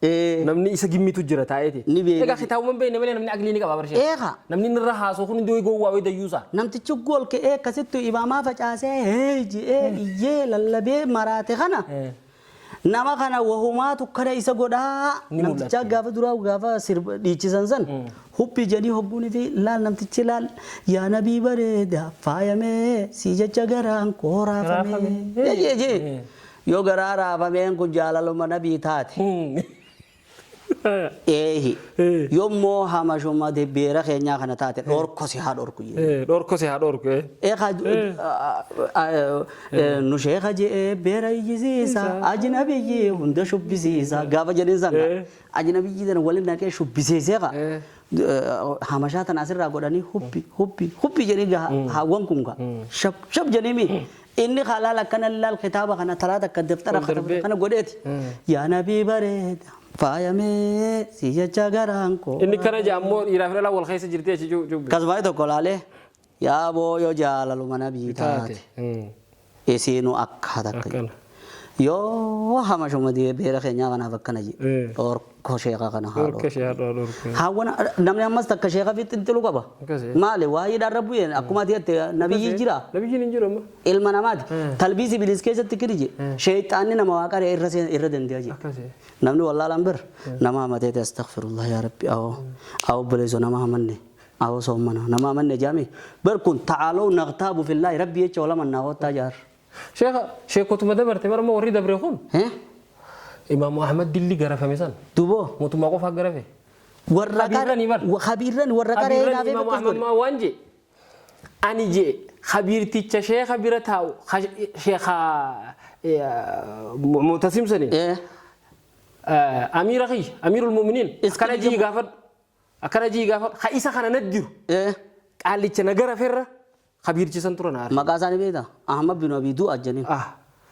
ए Namni isa gimmitu jira taa'eeti. Ni beeku. Egaa kitaabuma beekne malee namni aglii ni qaba barshee. एखा Namni inni irra haasoo kun hundi gowwaa wayii dayyuusa. namtichi gool ke ee kasittu imamaa facaasee heeji ee iyyee lallabee maraate kana nama kana wahumaatu kana isa godhaa Ni namticha gaafa duraa gaafa sirba dhiichisan san huphi jedhii hogguuni fi laal namtichi laal yaa nabii bareeda faayamee si jecha garaan koo raafamee jee yoo garaa raafameen kun jaalaluma nabii taate eehi yommoo hamashuma de beera keenyaa kana taate dhorko si haa dhorku jee Dhorko si haa dhorku. Eka nu sheekha jee beera iyyisiisa ajnabiyyi hunda shubbisiisa gaafa jedhin san ajnabiyyi sana waliin naqee shubbisiiseeqa hamashaa tan asirraa godhanii hubbi jedhii haawwan kun shab jedhimi inni halaal akkana laal kitaaba kana talaata akka daftara kana godheeti yaa nabii bareeda faayamee si jecha garaan koo Inni kana jaammoo dhiiraaf dhalaa wal keessa jirti achi jubbi. kasumaayi tokko laalee yaa booyoo jaalaluma nabii taate isiinu akka takka Akkana. yoo hamashuma beera keenyaa kanaaf akkana jedhe dhorko sheeka kana haa Dhorka si haa dhorku. haawwan namni ammas takka sheeka fi xinxilu qaba Akkasii. maali waa'ee dhaan rabbu akkuma ati nabiyyi jira Nabiyyiin hin jiru amma. ilma namaati talbiisi bilis keessatti kirije sheexaanni nama waaqa irra dandee'a jedhe Akkasii. namni wallaalaan bir nama amateeti astaghfirullah yaa rabbi awo buleeso nama amanne awo soomana nama amanne jaami bar kun ta'aaloo naqtaabu fillaahi rabbi jecha wala mannaa hoottaa jaar Sheekotuma dabarte marma warri dabre kun. Imaamu Ahmad dilli garafame san. duboo Mootummaa qofaa garafe. warra Habiirrani bar. habiirran warra qaree Habiirran naafee Imaamu bakkas Ahmad godhe maa waan jee. Ani jee habiirticha sheeka bira taa'u sheeka Mu'tasim sanii. Amiira kiyya Amiirul Mu'miniin. Akkana jii gaafadhu ha isa kana nat jiru. Qaallicha na garafeerra habiirchisan tura naa. maqaa isaanii beektaa Ahmad bin Abi Du'aad jedhanii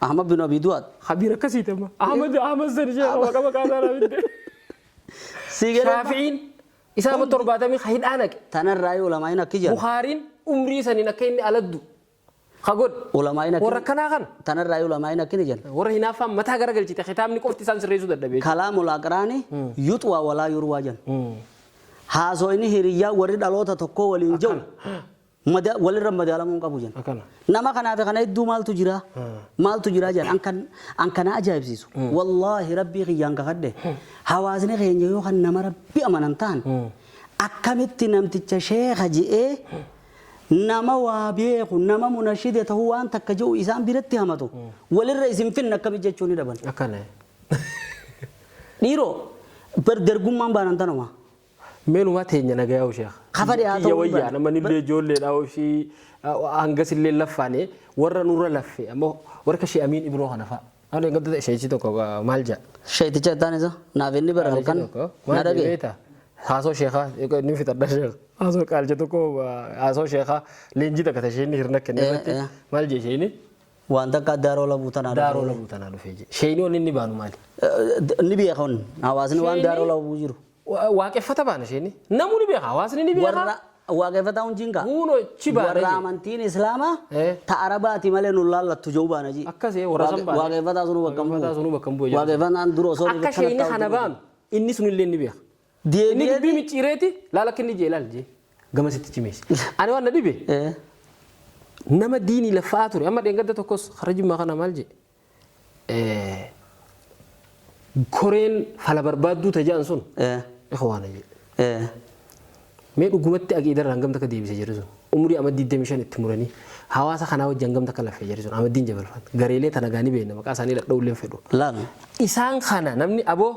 Ahmad bin Abi Du'aad Habiir akkasiiti amma. Ahmad sani jee maqaa naa bidde. Shaafi'iin isaa amma 70 ha hidhaa naqe. tanarraa ulamaa'in akki jedhan Buhaariin umrii saniin akka inni aladdu. Hagod. ulamaa'in Warra akkanaa kana. tanarraa ulamaa'in akkini jedhan Warra hinaaffaan mataa garagalchite kitaabni qofti isaan sirreessuu dadhabee. kalaamul aqraani yuxwaa walaa yurwaa jedhan haasoo inni hiriyyaa warri dhaloota tokkoo waliin jiru walirra madaalamuun qabu jedhan Akkana. nama kanaaf kana hedduu maaltu jira jedhan an kana ajaa'ibsiisu wallaahi rabbii kiyyaan kakadhe hawaasni keenya yoo kan nama rabbi amanan ta'an akkamitti namticha sheeka je'ee nama waa beeku nama munashide ta'uu waan takka jiru isaan biratti hamatu walirra isin finna akkami jechuun ni dhaban akkana dhiiroo bar dargummaan baanan tanuma meenuma teenya nagayaa sheekh Kafade haa ta'uu wayyaa nama nillee ijoolleedha ofii hangas illee laffaane warra nurra laffe ammoo warra kashee amiin ibroo kana fa'a ani gadda sheechi tokko maal jaa sheeticha taanisa naaf inni bara halkan na dhage haasoo sheekhaa ni fitadha sheekh haasoo qaalcha tokko haasoo sheekhaa leenjii takka tasheen hirna kennee maal jee sheeni waan takka daaroo labuu tanaa dhufee jee sheeni onni inni baanu maali ni beekan hawaasni waan daaroo labuu jiru waaqeffata baana sheeni namuu ni beeka hawaasni ni beeka warra waaqeffata hunjinka huno chibaana warra amantiin islaamaa ta arabaati malee nu laallattu jiru baana ji akkasee warra san baana waaqeffata sunu bakka mbu'u bu'e waaqeffataan dura osoo akka sheeni kana baanu inni sunillee ni beeka inni dubbii micciireeti laala kenni jee laal jee gamasitti cimeesi ani waan na dhibe nama diinii lafaa ture amma dheengadda tokkos harajummaa kana maal jee koreen fala barbaadduu tajaan sun ikhwaana jee mee dhugumatti aqiidarra hangam takka deebisee jiru sun umurii amma 25 itti muranii hawaasa kanaa wajji hangam takka lafee jiru sun amaddiin jabalfaan gareelee tana gaanii beekna maqaa isaanii dhadha'ullee fedhu isaan kana namni aboo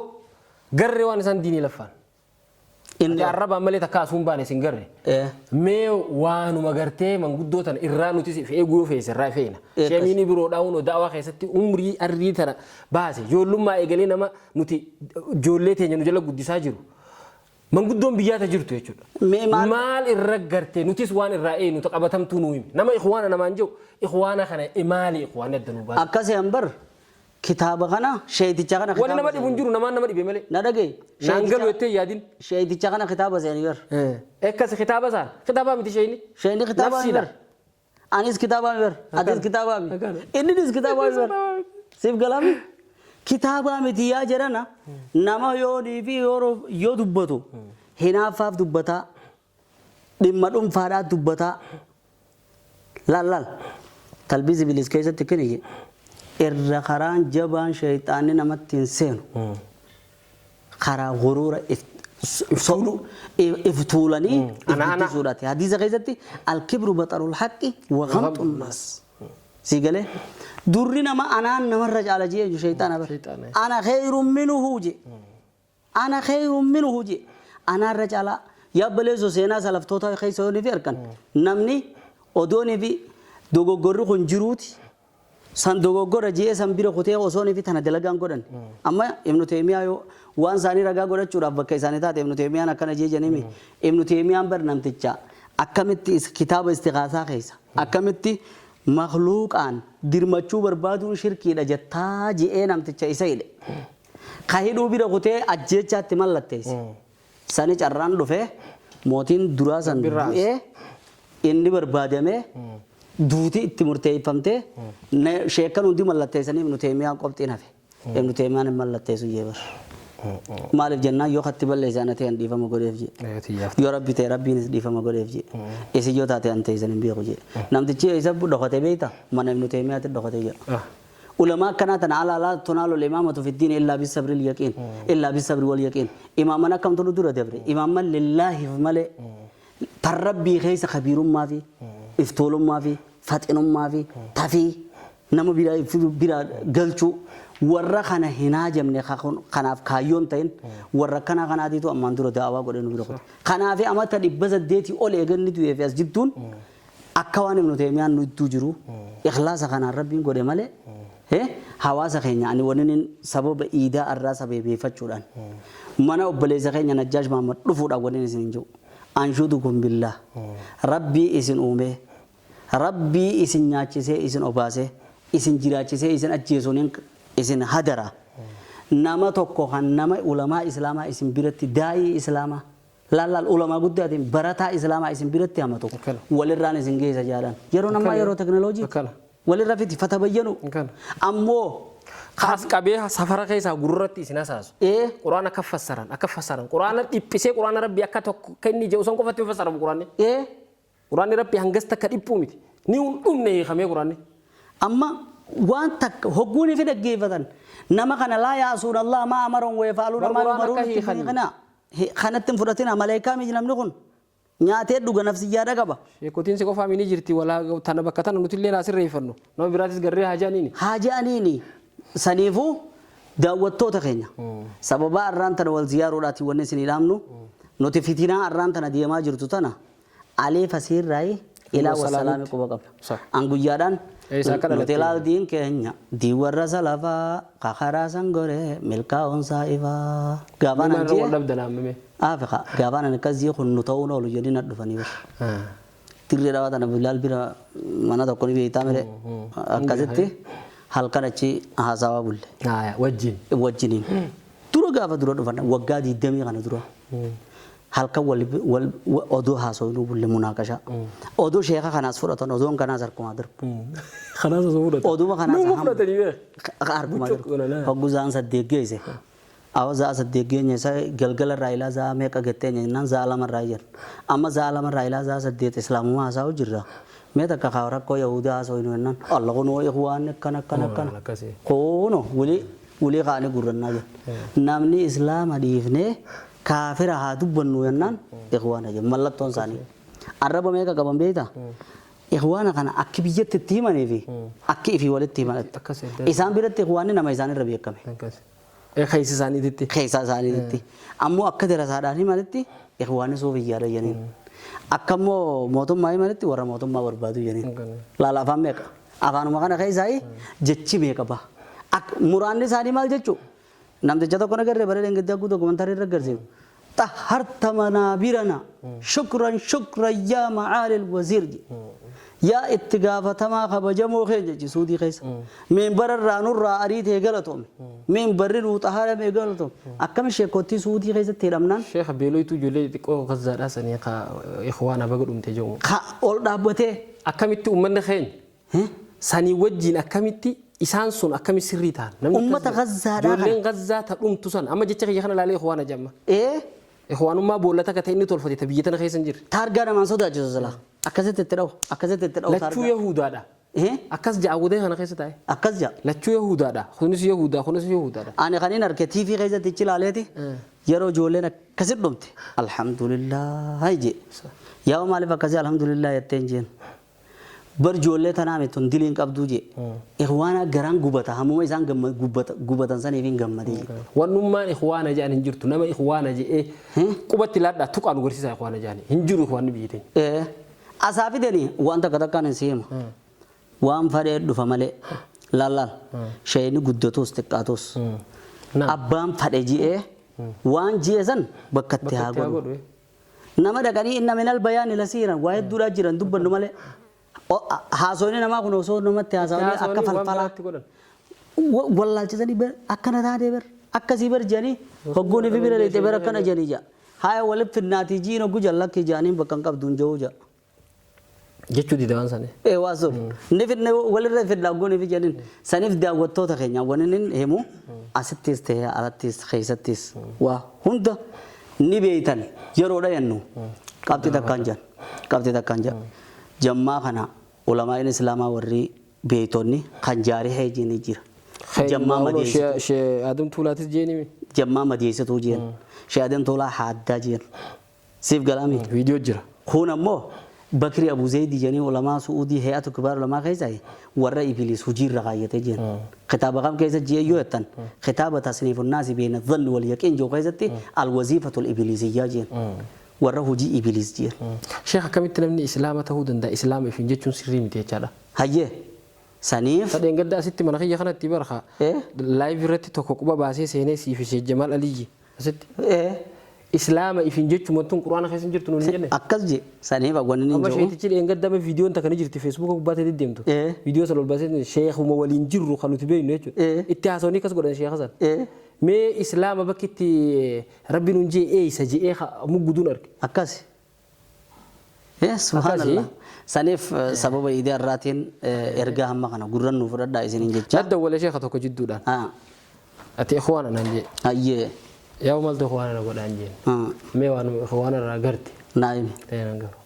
garree waan isaan diinii lafaan inni arraba malee takka asuun baane sin garre mee waanuma gartee manguddoo tana irraa nuti si eeguu feese irraa feena sheemiini biroo dhaawun da'awaa keessatti umrii arrii tana baase ijoollummaa eegalee nama nuti ijoollee teenya nu jala guddisaa jiru manguddoon biyyaata jirtu jechuudha maal irra gartee nutis waan irraa eenu qabatamtuu nuu himi nama ikhwaana namaan jiru ikhwaana kana maali ikhwaana adda nu baase akkasii hambar kitaaba kana sheeticha kana wani nama dhibun jiru nama dhibe malee na dhage naangalu ettee yaadin sheeticha kana kitaaba seeni gar ekkas kitaaba saan kitaaba miti sheeni kitaaba mi bar anis kitaaba mi bar atis kitaaba mi innis kitaaba mi bar sif galami kitaaba miti yaa jedhana nama yoonii fi yoo dubbatu hinaafaaf dubbataa dhimma dhuunfaadhaa dubbataa laal talbiisi bilis keessatti kenni irra karaan jabaan shayxaanni namatti hin seenu karaa gurura iftuulanii iftisuudhaati hadiisa keessatti alkibru baxarul haqqi wa ghamxun nas sigalee durri nama anaan namarra caala jee shayxaana bar ana khayrun minhu je anarra caala yabbaleeso seenaa salaftoota keessooni fi arkan namni odooni fi dogoggorri kun jiruuti san dogoggora jee san bira kutee osooni fi tana dalagaan godhan amma ibnu taymiyaa yoo waan isaanii ragaa godhachuudhaaf bakka isaanii taate ibnu taymiyaan akkana jee jenimi ibnu taymiyaan bar namticha akkamitti kitaaba istighaasaa keessa akkamitti makhluuqaan dirmachuu barbaaduun shirkiidha jettaa je'ee namticha isa hidhe kahidhuu bira kutee ajjeechaatti mallatteesse sani carraan dhufee mootiin duraa san du'ee inni barbaadamee duuti itti murteeffamtee sheekan hundi mallatteessanii ibnu taymiyaan qophiin hafe ibnu taymiyaan mallatteessu jeebar maaliif jennaan yoo katti balleessan ta'an dhiifama godheef jee yoo rabbi ta'e rabbiinis dhiifama godheef jee isi yoo taate an ta'e sanin beeku jee namtichi isa dhokate beeyta mana ibnu taymiyaatti dhokate jedha ulama kana tan ala la tunalu al-imamatu fi ad-din illa bis-sabr al-yaqin illa bis-sabr wal-yaqin imaman akam tulu dura dabre imaman lillahi male tarabbi khaysa khabirumma fi iftulumma fi fatinumma fi tafi nama bira galchu warra kana hinaajamne kanaaf kaayyoon ta'in warra kana diitu ammaan dura daawaa godhanu bira qote kanaaf amata 800 ol eeganni du'eef as jidduun akka waan ibnu taymiyaan nutti jiru ikhlaasa kana rabbiin godhe malee hawaasa keenya ani waniin sababa iidaa arraa sabeeffachuudhaan mana obboleessa keenya Najjaash Mahammad dhufuudhaan waniin isin jiru anshudukum billah rabbii isin uume rabbii isin nyaachisee isin obaasee isin jiraachisee isin ajjeesuun isin hadara nama tokko kan nama ulamaa islaamaa isin biratti daa'ii islaamaa laal ulamaa guddaatiin barataa islaamaa isin biratti hamatu walirraan isin geessa jaalan yeroo namaa yeroo teknooloojii walirra fiti fatabayyanu ammoo khas qabee safara keessa gurratti isin asaasu quraana akka fassaran quraana dhiphisee quraana rabbi akka tokko kenni jedhu son qofatti fassaramu quraanni rabbi hangas takka dhiphuu miti ni hundumne hiikamee quraanni amma waan takka hogguuni fi dhaggeeffatan nama kana laa yaasuun Allah maa amaran wa yafaaluuna maa yumaruun kana kanatti fudhatina malaayikaa miti namni kun nyaatee dhuga nafsiyyaadha qaba. Sheekotiin si qofaa mini jirti walaa tana bakka tana nuti illee naasirra ifannu nama biraatis garree hajaaniini. Hajaaniini saniifuu daawwattoota keenya sababa arraan tana wal ziyaaruudhaati wanni isin dhaamnu nuti fitinaa arraan tana deemaa jirtu tana alee fasiirraayi ilaa wasalaami quba qabna. An guyyaadhaan nuti ilaaldiin keenya diiwarra salafaa kakaraa sangoree milkaa'oon saa'ifaa gaafaan an jee Afrika gaafaan an akkas jee kun nu ta'uun oolu jedhin dhufanii bira. Dirree dhawaa tana bilaal bira mana tokko ni beektaa mire akkasitti halkan achi haasawaa bulle. Wajjiniin. Dura gaafa dura dhufan waggaa 20 kana dura. Halkan wal oduu haasawuu bulle munaaqashaa. Oduu sheeka kanaas fudhatan oduun kanaas harkumaa darbu. Kanaas osoo fudhatan. Oduma kanaas harkumaa darbu. Hogguzaan saddeet geesse. Awa zaa saddeet geenye isa galgala raayilaa zaa meeqa getteenye naan zaa lama raayan. Amma zaa lama raayilaa zaa saddeet islaamummaa haasawuu jirra. Meta kakak rakkoo yahudaa haasawuu inni naan Allah kunoo ikhwaan akkana. Kono wuli qaanii gurrannaa jira. Namni islaama dhiifnee kaafira haa dubbannu yennaan ikhwaana jira mallattoon isaanii. Arraba meeqa qaban beektaa? Ikhwaana kana akka biyyatti itti himanii fi akka ifii walitti himanitti. Isaan biratti ikhwaanni nama isaanirra beekame. Keessa isaaniititti. Keessa isaaniititti. Ammoo akka darasaadhaan himanitti ikhwaanni soofiyyaadha jeniin. Akka immoo mootummaa himanitti warra mootummaa barbaadu jeniin. Laala afaan meeqa? Afaanuma kana keessaa jechi meeqa ba'a? Muraanni isaanii maal jechuu? Namticha tokko nagarree bareedeen giddaa guutuu komantarii irra agarsiisu. طهرت منابرنا شكرا يا معالي الوزير يا اتقافة ما خبجمو خيجي سودي خيس من برر رانور را أريد هيغلتهم من برر وطهارة هيغلتهم أكم شيكوتي سودي خيس تيرمنان شيخ بيلوي تجولي تكو غزة راسني قا إخوانا بقول تجوم أول دابته أكمتي أمنا خين ساني وجين أكمتي إسان سون أكمل سريتان أمة غزة جولين غزة تقوم تسان أما جتك يخنا لالي إخوانا جمع إخوانو ما بولتا كتيني تولفتي تبيتنا خيسن جير تارجانا ما صدا جزلا أكذا تتراو لا شو يهودا دا أكذا جاودة أنا خيسة تاي أكذا لا شو يهودا دا خنوس يهودا دا أنا خلينا نركتي في خيسة تيجي عليتي يرو جولنا كسر دمتي الحمد لله هايجي يوم مالي بكذا الحمد لله يتنجين برجولة ثنا متون دلين كابدوجي إخوانا جران غوبتا همو إنسان غوبتا إنسان يفين غمدي ونما إخوانا جان هنجرتو نما إخوانا جي كوبا تلاد تك أنو غرسي إخوانا جاني هنجرو إخوانا بيجين أسافي دني وأنت كذا كان نسيم وام فريد دفعمله لا شيء نقدتوس تكاتوس أبام فريجي وان جيزن بكتة هاغو نما دكاني إن من البيان لسيرا واحد دورا جيران دبر نماله haasawni namaa kun osoo namatti haasawni akka falfalaa wallaa jisanii ber akkana taatee ber akkasii ber jedhanii hogguun fi bira leetee ber akkana jedhanii jaa haaya walitti finnaati jiin hoggu jallakki jedhanii bakka hin qabduun jedhuu jaa. Jechuu didaan sanii. Waasuuf ni finne walirra finna hogguun fi jedhin saniif daawwattoota keenya waniin himu asittis ta'ee alattis keessattis waa hunda ni beeytan yeroodha yennu qabxii takkaan jaan jammaa kana ulama islaama warri beeytonni kan jaarii heejini jira jammaa madeessatu shee adam tuulaatis jeeni jammaa madeessatu jeen shee adam tuulaa haaddaa jeen siif galami viidiyoo jira kun ammoo bakri abu zayd jeni ulama suudi hay'atu kibar ulama keessa warra iblis hujirra qayyate jeen kitaaba kam keessa jeeyyo yattan kitaaba tasniifun naasi bayna dhann wal yaqin joo keessatti al wazifatu al iblisiyya jeen warra hojii iblis jira. Sheekh akkamitti namni islaama ta'uu danda'a islaama ifin jechuun sirrii miti jechaadha. Hayyee saniif. Sadeen gadda asitti mana kiyya kanatti barka laayiv irratti tokko quba baasee seenee siif ishee Jamaal Aliyyi asitti. Islaama ifin jechuun wantoon quraana keessa jirtu nuun jenne. Akkas je saniif agwanni ni jiru. Amma sheetichi dheen gadda amma viidiyoon takka ni jirti feesbuuka gubbaatti deddeemtu. Viidiyoo sana ol baasee sheekuma waliin jirru kan nuti beeknu jechuudha. Itti haasawanii akkas godhan sheekha sana. Mee islaama bakkitti rabbiin hunjee eeysa je'ee mugguduun arge. Akkasi. Subhanallah. Saniif sababa idee irraatiin ergaa hamma kana gurran nuuf fudhadhaa isiniin jecha. Adda wala sheekha tokko jidduudhaan. Ati ikhwaana naan jee. Hayyee. Yaa maaltu ikhwaana na godhaan jeen. Mee waan ikhwaana irraa garte. نايم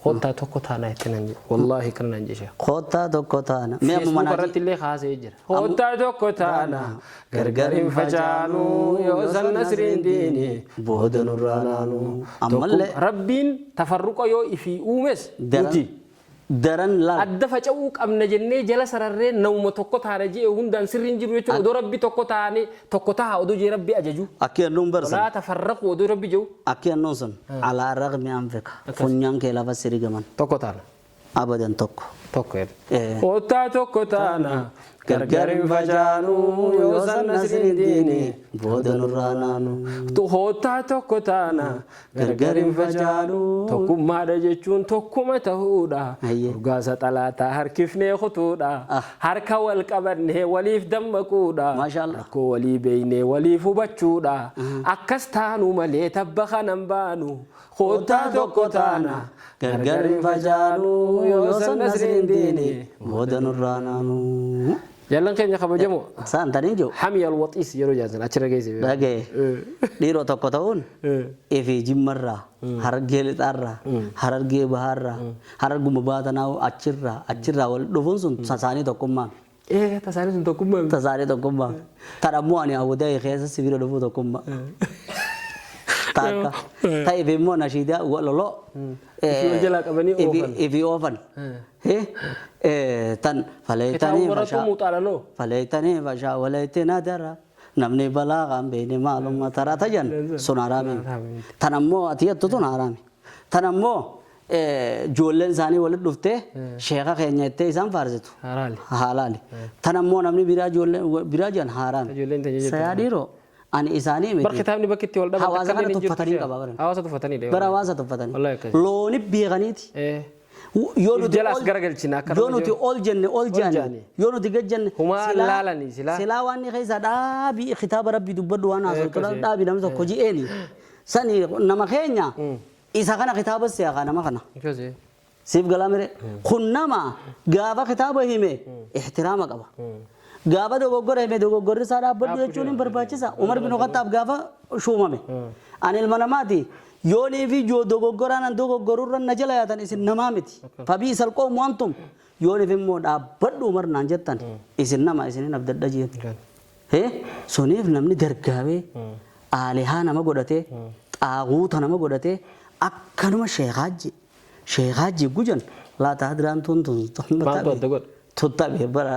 خطة تكوتانا يتنجي والله كنا نجي شيخ خوتا دوكوتانا مي فيسبوك مناجي رت اللي خاص يجري خطة تكوتانا غرغر فجانو يوزن نسرين ديني بودن رانانو أمال ربين تفرق يو في أومس نجي درن لا الدفع جوك أم نجني جلس ررين نوم تكوتانا جي وندان سرين جرو يجو ودو ربي تكوتاني تكوتها ودو جي ربي أججو أكيد نمبر لا تفرق ودو ربي جو أكيد نوصل على الرغم أنفك فنيان كلا بسري كمان تكوتانا أبدا توكو توكل وتا توكوتانا غرغرين فجانو يوزن نسرين ديني بودن رانانو تو هوتا توكوتانا غرغرين فجانو توكم ما دجچون توكم تهودا غاسا طلاتا هركفني خطودا هركا والقبرني وليف دمكودا ما شاء الله كو ولي بيني وليف بچودا اكستانو ملي تبخنمبانو هوتا توكوتانا غرغرين فجانو يوزن نسرين ديني بودن رانانو يلا كيف يخبر جمو سان تنيجو حمي الوطيس يرو جازن أشرا جيسي لكن ديرو تكوتون إفي جمرة هرجيل تارة هرجي بهارة هرجو مبادنا أو أشرا والدفون سون تساني تكوما تساني سون تكوما تساني تكوما ترى مواني أبو ده خياسة سبيرو دفون تكوما تاكا تاي في مو نشيدا ولولو إفي أوفن تن فليتني فشا وليتنا درا نمني بلاغا بيني معلوم ترى تجن سنارامي تنمو أتيت تون عرامي تنمو جولن زاني ولد دفته شيخا خيني تي سام فارزتو حلالي تنمو نمني براجان حرام سياديرو أنا إنساني ميت بركتامني بكتي والله حواسة كنا تفتني كبارن حواسة تفتني ده برا تفتني والله كذي لوني بيغنيتي يونو جلاس غرغل چنا كر يونو تي اول جاني يونو تي جن هما لالني سلا واني خيسا دا بي خطاب ربي دبدو وانا سكلا دا بي نمسو كوجي اني سني نما خينيا إذا كان خطاب السيا كان ما كنا كذي سيف غلامري خنما غابا خطابه هيمه احترامك ابا غابا دو غور هيمه دو غور سارا بدو چوني برباچسا عمر بن خطاب غابا شومه ان المناماتي يوني في جو دوغو غورانا دوغو غورورن نجلا ياتن اسن نمامتي فبي سلقو موانتم يوني في مود ابد عمر نانجتن اسن نما اسن نبد دجيت هي سونيف نمني درغاوي الها نما غودته طاغوت نما غودته اكنما شيخاجي غجن لا تادران تون تطبي بر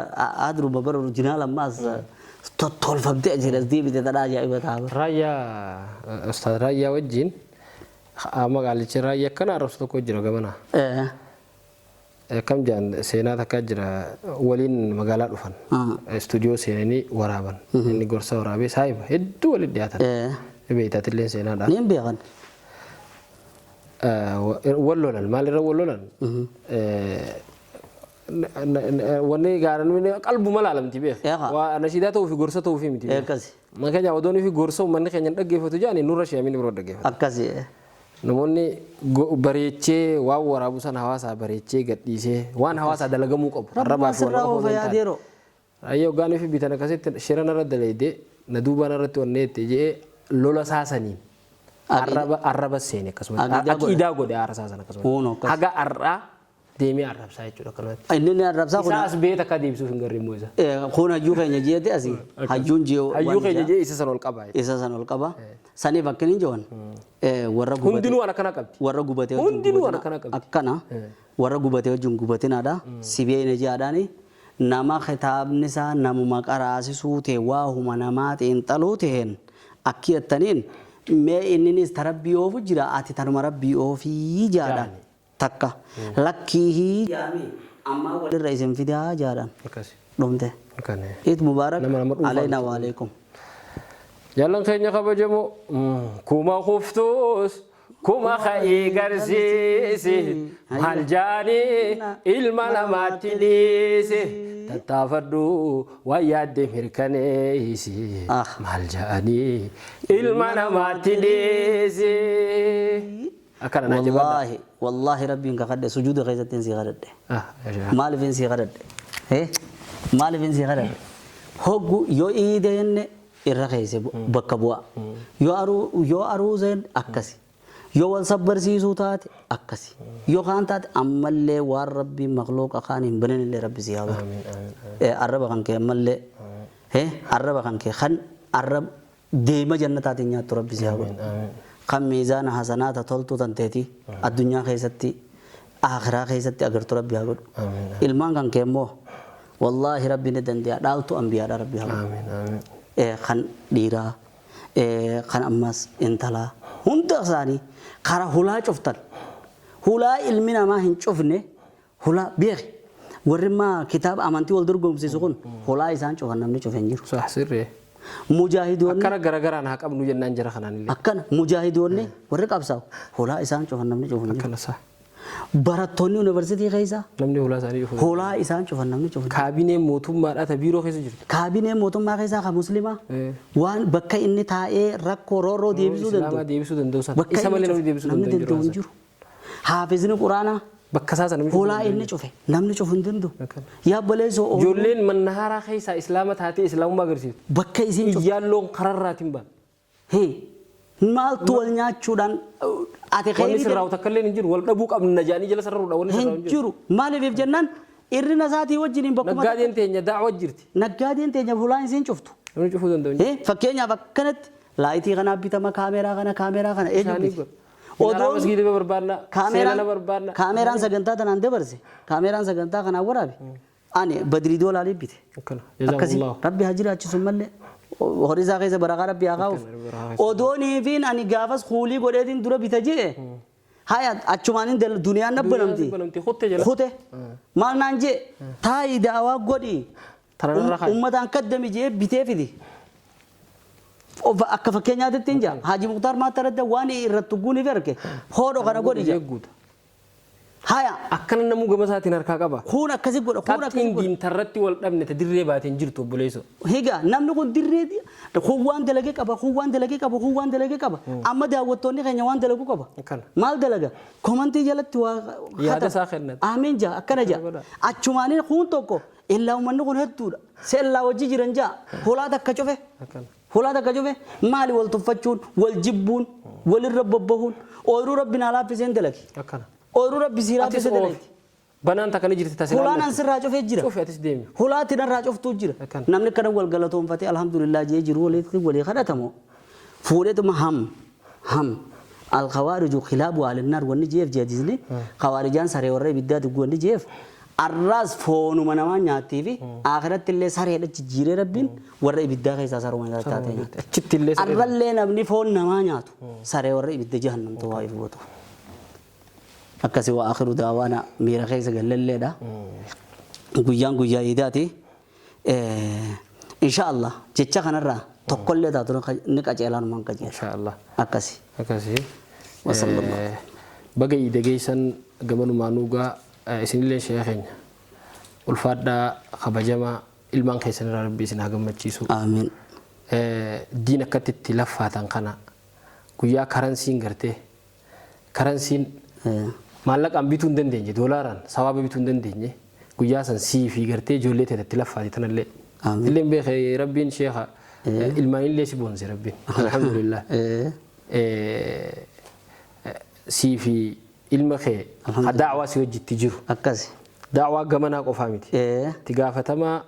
ادرو ببر جنال ماس تطول فبدي اجلس دي بتدراجا يبتا رايا استاذ رايا وجين magaalli raayyaa kana arrabsu tokko jira gamana kam jaan seenaa takka jira waliin magaalaa dhufan stuudiyoo seenanii waraaban inni gorsa waraabee saahiba hedduu waliin dhiyaatan beeytatillee seenaadha niin beekan wallolan maalirra wallolan wanni gaaran qalbuma laalamti beek waa nashiidaa ta'uu fi gorsa ta'uu fi miti akkasi makanya wadoonni fi gorsa uummanni keenya dhaggeeffatu jaani nurra sheemini biroo dhaggeeffatu akkasi namoonni bareechee waan waraabu san hawaasaa bareechee gadhiisee waan hawaasaa dalagamuu qabu rabba sirraa oofa yaadeero ayyoo gaanii fi bitan akkasitti shiran irra daleedee na duubaan irratti onneetti jee lola saasaniin arraba seene akkasumas aqiidaa godhe aara saasan akkasumas haga arraa deemee arrabsaa jechuudha kanatti inni arrabsaa kun isaas beeta akka deebisuuf hin garreemmoo isa kun hayyuu keenya jeete asii hayyuun jiyoo hayyuu keenya jee isa san ol qaba isa san ol qaba saniif akkini jewan warra gubate hundinuu ana kana qabdi warra gubatee hundinuu ana kana qabdi akkana warra gubatee wajjin gubatinaadha sibeene jaadhaani nama kitaabni isaa namuma qaraasisuu ta'e waa huma namaa xiinxaluu ta'een akki jettaniin mee inninis tarabbii oofu jira ati tanuma rabbii oofii jaadhaan takka lakkii jaami amma walirra isin fidaa jaadhaan dhumte iid mubaarak alayna wa alaykum jalan keenya kabajamoo kuma kuftuus kuma ka'ii garsiisi maal jaani ilma namaatti dhiisi tattaafadhu waan yaadde mirkaneessi maal jaani ilma namaatti dhiisi akkana naa jabadha والله ربي إنك قد سجود غير تنسي غرد مال فينسي غرد مال فينسي غرد هو يو إيدين الرخيس بكبوا يو أرو زين أكسي yoo wal sabbarsiisuu taate akkasi yoo kaan taate ammallee waan rabbii makhluuqa kaan hin bananillee rabbi si haa banu arraba kan kee ammallee arraba kan kee kan arraba deema jannataatiin nyaattu rabbi si haa banu kan miizaana hasanaata toltu tanteeti addunyaa keessatti akhiraa keessatti agartu rabbi haa godhu ilmaan kan kee immoo wallaahi rabbi ni danda'a dhaaltu anbiyaadha rabbi haa godhu kan dhiiraa kan ammas intalaa hunda isaanii kara hulaa cuftan hulaa ilmi namaa hin cufne hulaa beeki warri maa kitaaba amantii wal dorgomsiisu kun hulaa isaan cufan namni cufe hin jiru. Sirree. Mujaahidoonni akkana garagaraan haa qabnu jennaan jira kanaan illee. akkana mujaahidoonni warri qabsaa'u hulaa isaan cufan namni cufe hin jiru. Akkana saa. Barattoonni yuunivarsiitii keessa Namni hulaa isaanii cufu. hulaa isaan cufan namni cufe. Kaabineen mootummaadhaa ta biiroo keessa jirtu. Kaabineen mootummaa keessaa kan musliimaa waan bakka inni taa'ee rakkoo roorroo deebisuu Islaamaa danda'u. deebisuu danda'u sana. Isa malee namni deebisuu danda'u hin jiru. Haafizni quraanaa Bakka isaa sana hulaa inni cufe namni cufu hin danda'u. Yaa baleessoo ijoolleen mannahaaraa keessaa islaama taatee islaamummaa agarsiiftu. bakka isiin cufe. Iyyaalloon kararraatiin baan. Maaltu wal nyaachuudhaan ati Wanni khayrii sirraa takka illee hin jiru. Wal dhabuu qabna jaanii jala sararudha wanni sirraa hin hin jiru. jiru. Maaliif jennaan irrina isaatii wajjiniin bakkuma Naggaadeen teenya daawwa jirti. naggaadeen teenya hulaan isiin cuftu. Namni cufuu danda'u. Fakkeenyaaf akkanatti laayitii kana bitama kaameeraa kana eenyu biti. Odoo masgiida barbaadna. Seelana barbaadna. Kaameeraan sagantaa tanaan dabarse kaameeraan sagantaa kanaan waraabe ani badrii doolaa bite. Akkana. Akkasii Jazakumullahu. rabbi haa jiraachisu malee horii isaa keessa barakaa rabbi haa kaa'uuf. Odoonii fi ani gaafas kuulii godheetiin dura bita jee haya achumaan duniyaan nabbanamti. Banamti hotte jala. Kute maal naan jee taayi daawaa godhi Tanarra kaa. ummataan kaddami jee bitee fidi. Akka fakkeenyaatti hin jaa Haaji Muktaar Maataradda waan irratti guuni verke hoodho kana godhi jee. Eegguuta. Haya Akkana namuu gama isaatiin harkaa qaba. kun akkasii godha kun akkasii Qabxiin godha. diintarratti wal dhabne ta dirree baateen jirtu obboleessoo. Higa namni kun dirree kun waan dalagee qaba kun waan dalagee qaba kun waan dalagee qaba amma daawwattoonni keenya waan dalagu qaba Akkana. maal dalaga komantii jalatti waa Yaada isaa kennata. amiin jaa akkana jaa achumaanii kun tokko illaa uummanni kun hedduudha seellaa wajji jiran jaa hulaa takka cufe Akkana. hulaa takka cufe maali wal tuffachuun wal jibbuun walirra bobbahuun ooyiruu rabbi naa laaffiseen dalagi Akkana. ooyiruu rabbi sii Atis laaffisee oof. dalagi Banaan takka ni jirti taasisa. hulaan ansirraa cufee jira Cufi atis deemi. hulaatti narraa cuftuu jira Akkana. namni kana wal galatoonfatee alhamdulillah jee jiru walitti walii kadhatamu fuudheetuma ham alkhawaariju khilaabu alinnaar wanni jeef jeedisni khawaarijaan saree warra ibiddaa duggu wanni jeef arraas foonuma namaa nyaattii fi akhiratti illee sareedha jijjiiree rabbiin warra ibiddaa keessaa saruma nyaataatee nyaata. Achitti illee saree. Arrallee namni foon namaa nyaatu saree warra ibidda jahannamtu waa ifu gootu. Akkasii waa akhiru daawaana miira keessa gallalleedha. Guyyaan guyyaa iidaati. Insha Allah jecha kanarraa tokkollee taatu ni qaceelaan man qaceela. Inshaallah. Akkasii. Akkasii. Wasallallahu. Baga iida geessan gamanumaa nuugaa isinillee shee keenya ulfaadhaa kabajamaa ilmaan keessanirraa rabbi isin haa gammachiisu. Amiin. Diin akkatti itti laffaatan kana guyyaa karansiin gartee karansiin maallaqaan bituu hin dandeenye doolaaraan sawaaba bituu hin dandeenye guyyaa san sii fi gartee ijoollee teetatti laffaate tanallee Amiin. illeen beekee rabbiin sheekha ilmaanillee si boonse rabbiin alhamdulillah sii fi ilma kee daawaa si wajjitti jiru Akkasii. daawaa gamanaa qofaa miti itti gaafatamaa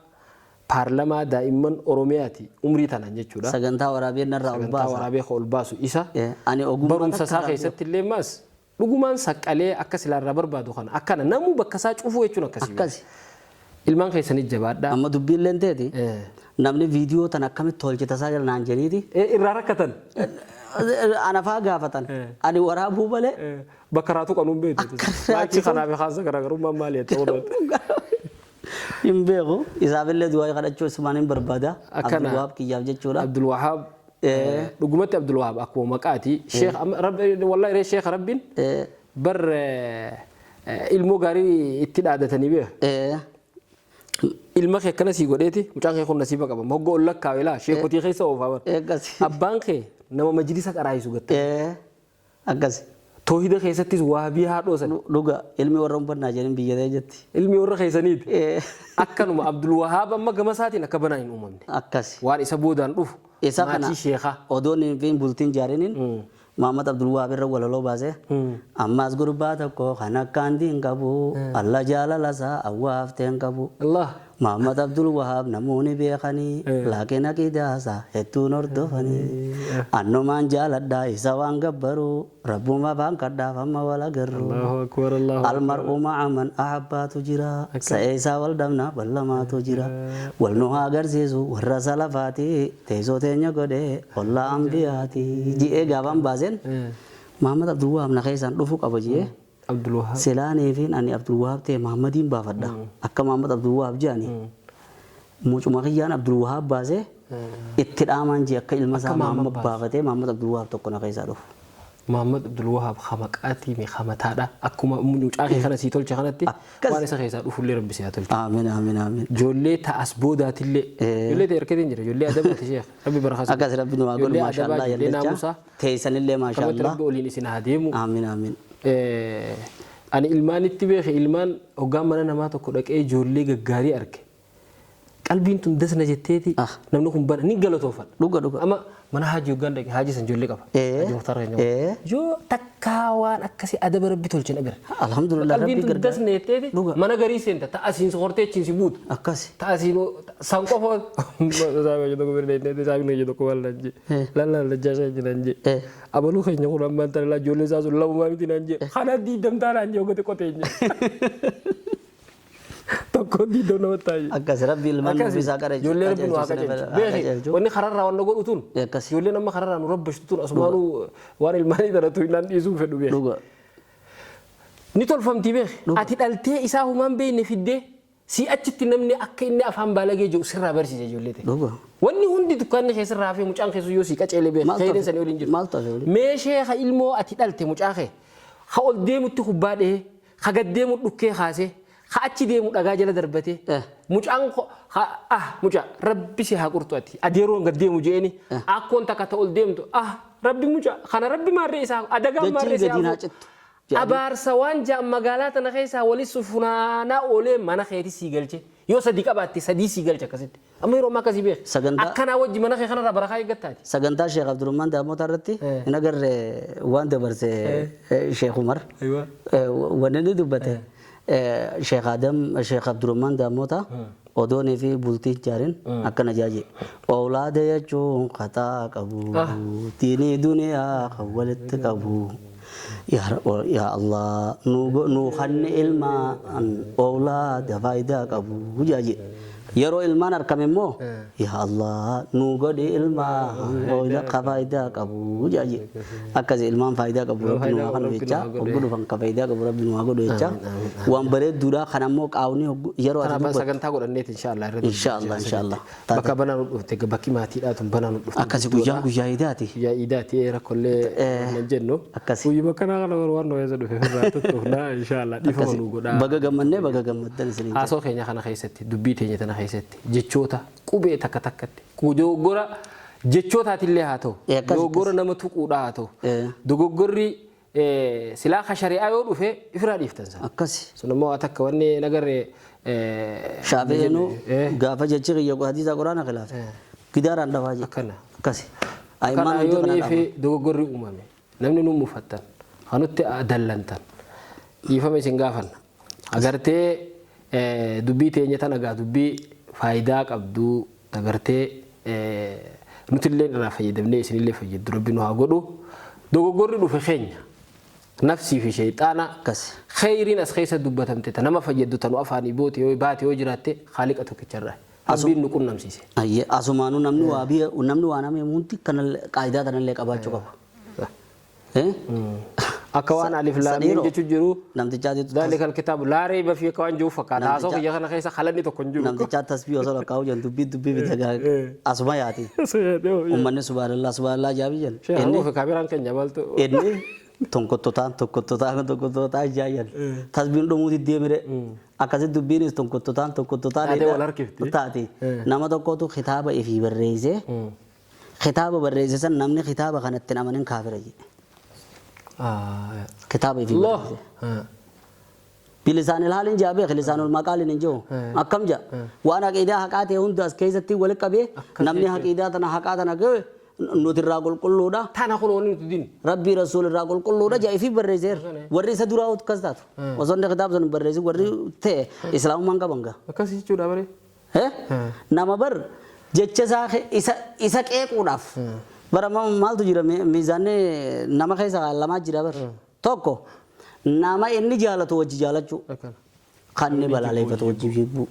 paarlamaa daa'imman oromiyaati umrii tanaan jechuudha Sagantaa waraabee narraa ol sagantaa baasa. waraabee ol baasu isa Ani ogummaa barumsa isaa keessatti illee maas dhugumaan saqqalee akka silaarraa barbaadu kana akkana namuu bakka isaa cufuu jechuun akkasii Akkasii. ilmaan keessanii jabaadhaa Amma dubbiin leenteeti. Namni viidiyoo tan akkamitti tolchita isaa jala naan jedhiiti. irraa rakkatan Anafaa gaafatan. Ani waraabuu malee. bakka raatu qanuun beeku laakii kanaaf haasa garaagarummaa maali ta'uu hin beeku isaafillee du'aa kadhachuu ismaaniin barbaada Akkana. Abdulwahaab kiyyaaf jechuudha Abdul Wahaab dhugumatti Abdul Wahaab akkuma maqaati sheekh wallahi ree sheekh rabbiin bar ilmoo gaarii itti dhaadatanii beeka ilma kee akkana sii godheeti mucaan kee kun nasiiba qaba moggo ol lakkaa'e laa sheekotii keessa oofaa bar akkasi abbaan kee nama majlisa qaraayisu gatte akkasi toohida keessattis waabii haadhoo san dhuga ilmi warra umbannaa jedhin biyyatee jetti ilmi warra keessaniiti akkanuma Abdul Wahaab amma gama isaatiin akka banaa hin uumamne akkasi waan isa boodaan dhufu isa kana maatii sheekaa odoon hin bultiin jaarinin Muhammad Abdul Wahab irra walaloo baasee ammaas gurbaa tokko kan akkaan diin qabu alla jaalala isaa awwaafteen qabu. Allah. Muhammad Abdul Wahab namoonni beekanii laakiin aqiidaasa hedduun hordofanii annumaan jaaladhaa isa waan gabbaru rabbuma afaan kadhaaf amma wal agarru almar'u ma'a man ahabbaatu jira sa'ee isaa wal dhabna ballamaatu jira wal nu haa agarsiisu warra salafaati teessoo teenya godhee ollaa ambiyaati ji'ee gaafan baaseen Muhammad Abdul Wahab na keessaan dhufuu qaba ji'ee. Abdul Wahab. Selaaniifin ani Abdul Wahab ta'e Muhammadiin baafadha. Akka Muhammad Abdul Wahab jaani. Mucuma kiyyaan Abdul Wahab baasee itti dhaamaan jee akka ilma isaa Muhammad baafatee Muhammad Abdul Wahab tokko na keessaa dhufu. Muhammad Abdul Wahab khamaqaatii mi khamataadha. Akkuma mucaa kee kana sii tolche kanatti waan isa keessaa dhufullee rabbi si haa tolche. Amiin amiin amiin. Ijoollee ta'as boodaatillee. Ijoollee ta'e harkatiin jira. Ijoollee adabaati sheekh. Rabbi barakas. Akkas rabbi nu haa godhu maashaallah yallecha. Teessanillee maashaallah. Rabbi oliin isin haa deemu. Amiin amiin. Ani ilmaanitti beeke ilmaan hoggaan mana namaa tokko dhaqee ijoollee gaggaarii arge. Qalbiin tun dasna jetteeti namni kun bana ni galatoofadha. Dhuga dhuga. Amma mana haji hoggaan dhaqee haji san ijoollee qaba. Haji Muxtaar Reenyaa. Yoo takkaa waan akkasii adaba rabbi tolche na bira. Alhamdulillah rabbi gargaara. Qalbiin tun dasna jetteeti mana garii seenta ta'asiin soortee achiin si buutu. Akkasi. Ta'asiin san qofoo. Saayima jedhu kuma biree saayima jedhu kuma lanje. Lalla lajjaa jiranje. Abaluu keenya kun ammaan tana laa ijoollee isaa sun lamumaa miti naan jee kana diidamtaa naan jee gote qotee jee. Tokko diidam nama taa'ee. Akkas rabbi ilmaan nuuf isaa qara jechuudha. Ijoollee rabbi nu haa qajeelchu. Beeki wanni kararraa waan godhu tun. Ijoollee nama kararraa nu rabbashtu tun asumaanuu waan ilmaanii tanatu hinaan dhiisuu fedhu beeki. Ni tolfamti beeki. Ati dhaltee isaa humaan beekne fiddee si achitti namni akka inni afaan baalagee jiru sirraa barsiise ijoollee ta'e. Wanni hundi dukkaanni keessirraa fi mucaan keessu yoo si qaceelee beeki. Khayriin sanii waliin jiru. Meeshee ha ilmoo ati dhalte mucaa kee ha ol deemutti kubbaa dhahee ha gad deemu dhukkee kaasee ha achi deemu dhagaa jala darbatee mucaan mucaa rabbi si haa qurxu ati adeeroon gad deemu jeeni akkoon takka ta ol deemtu rabbi mucaa kana rabbi maarree isaa adagaan maarree isaa abaarsa waan jaa magaalaa tana keessaa walis funaanaa oolee mana keetii sii galche yoo sadii qabaatte sadii sii galche akkasitti amma yeroo amma akkasii beek akkanaa wajji mana kee kanarraa barakaa eeggattaati. Sagantaa Sheekh Abdurrahman Daamotaa irratti hin agarre waan dabarse Sheekh Umar wanni inni dubbate Sheekh Adam Sheekh Abdurrahman Daamotaa odoonii fi bultii jaarin akkana jaaje oolaada jechuun kataa qabu diinii duniyaa kan walitti qabu. Ya Allah, nu khanni ilma awlaad faayidaa qabu jaaji. Yeroo ilmaan argame immoo ya Allah nu godhi ilma awlaad faayidaa qabu jaaji. Akkas ilmaan faayidaa qabu rabbi nu kan jecha ogudhu kan faayidaa qabu rabbi nu godhu jecha. Waan bareedduudha kan ammoo qaawni yeroo as dubbatu. Sagantaa godhanneet inshallah. Inshallah. Bakka banaan dhufte bakki maatiidhaa tun banaan dhufte. Akkas guyyaa idaati. Guyyaa idaati rakkollee nan jennu. Akkas. Guyyaa kana waan nooyasa dhufe irraa tuttuufnaa inshallah dhiifama nu godhaa. Baga gammannee baga gammaddan isin. Haasoo keenya kana keessatti dubbii teenya tana keessatti jechoota qubee takka takkatti dogoggora jechootaatiillee haa ta'u dogoggora nama tuquudhaa haa ta'u dogoggorri silaa ka shari'aa yoo dhufe ifiraa dhiiftan sana. Akkasi. Sun immoo waa takka wanni nagarree Shaafeenu gaafa jechi kiyya hadiisa quraana khilaafe gidaaraan dhafaa jira. Akkana. Akkasi. Akkana yoo fi dogoggorri uumame namni nu mufattan kanutti dallantan dhiifame isin gaafanna agartee dubbii teenya tana gaa dubbii faayidaa qabdu agartee nutillee irraa fayyadamnee isinillee fayyaddu rabbi nu haa godhu dogoggorri dhufe keenya nafsii fi shayxaana khayriin as keessa dubbatamte ta nama fayyaddu tanu afaanii boote yoo baate yoo jiraatte haaliqa tokkicharraa rabbiin nu qunnamsiise. Ayyee asumaanuu namni waa namni hundi kana qaayidaa tanallee qabaachuu qaba. Akawan alif lam mim jechu jiru namticha itu dalikal kitab la raiba fi kawan jauh fakkan aso ya kana kaisa khalan itu konju namticha tasbih osol kau jan dubbi bitaga asma yati ummanne subhanallah jabi jan ini ke kameran kan jabal tu ini tongkotota jayan tasbih ndo muti dia mere akase dubbi ni tongkotota ada walar kifti tati nama tokko tu khitaba ifi barreese khitaba barreese san namni khitaba kanatti namanin kafira ji كتابي في الله بلسان الحال جابه لسان المقال نجو أكم جا وأنا كيدا حكاته هون داس كيستي ولك كبيه نمني حكيدا تنا حكاته نجو nutirraa qulqulluudha Tana kun wani tudin. rabbii rasuulirraa qulqulluudha jaa'ii fi barreesseera warri isa duraa akkas taatu osoo inni kitaaba sana barreessi warri ta'e islaamummaan qaban gaa Akkas jechuudha bare. nama bar jecha isa qeequudhaaf bara maaltu jira miizaanni nama keessa lamaa jira bar tokko nama inni jaalatu wajji jaalachuu kan inni balaaleffatu wajji fiiguu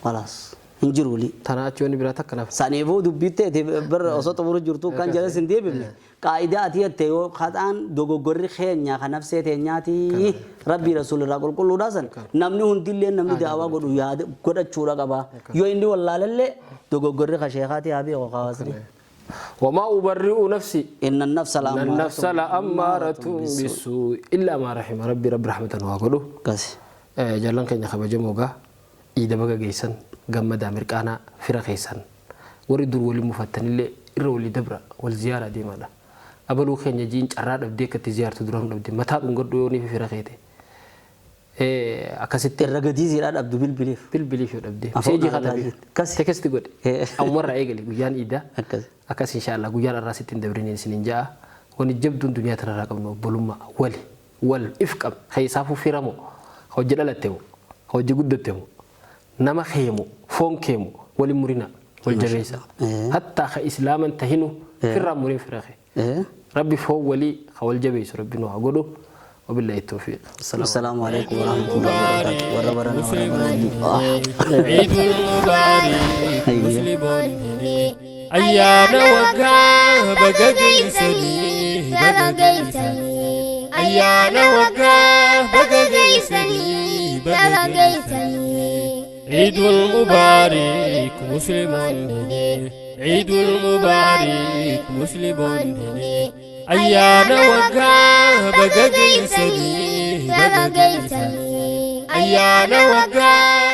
walaas hin jiruuli. Tana achi wani biraa takka naaf. Saniifuu dubbittee bar osoo xumuru jirtu kan jala sin deebifne qaayidaa ati jettee yoo haxaan dogoggorri keenya kan nafsee teenyaati rabbii rasuulirraa qulqulluudha san namni hundillee namni daawaa godhu yaada godhachuudha qaba yoo inni wallaalallee dogoggorri ka sheekaati haa beeku hawaasni. وما أبرئ نفسي إن النفس لأمارة بالسوء إلا ما رحم ربي رب رحمة وقوله كسي جلان كن يخبر جموعة إذا بقى جيسان قام دامر كأنا فرق جيسان ورد الولي مفتن اللي الرولي دبرة والزيارة دي ماذا أبلو خن يجين أراد أبديك تزيارة تدرهم أبدي متى أنقر يوني في فرق جيته أكاسيت الرجدي زيارة أبدو بالبليف أبدي سيجي خاتبي تكس تقول أمور رأيقلي ويان إذا أكاس إن شاء الله ويان الراسيتين دبرين سنين جاء ونجبدون دنيا ترى رقمنا بلوما وال إفكام خيسافو فيرامو هو جلالتهم هو جودتهم نما خيمو فون كيمو ولي مورينا والجريسة حتى إسلاما تهينو فرام مورين فراخي ربي فو ولي خوال جبيس ربي نوع قدو وبالله التوفيق السلام عليكم ورحمة الله وبركاته وربنا عيد المبارك مسلمون أيام وقاه بقى أيام وقاه بقى عيد المبارك مسلمون عيد المبارك مسلمون أيام وقاه بقى أيام وقاه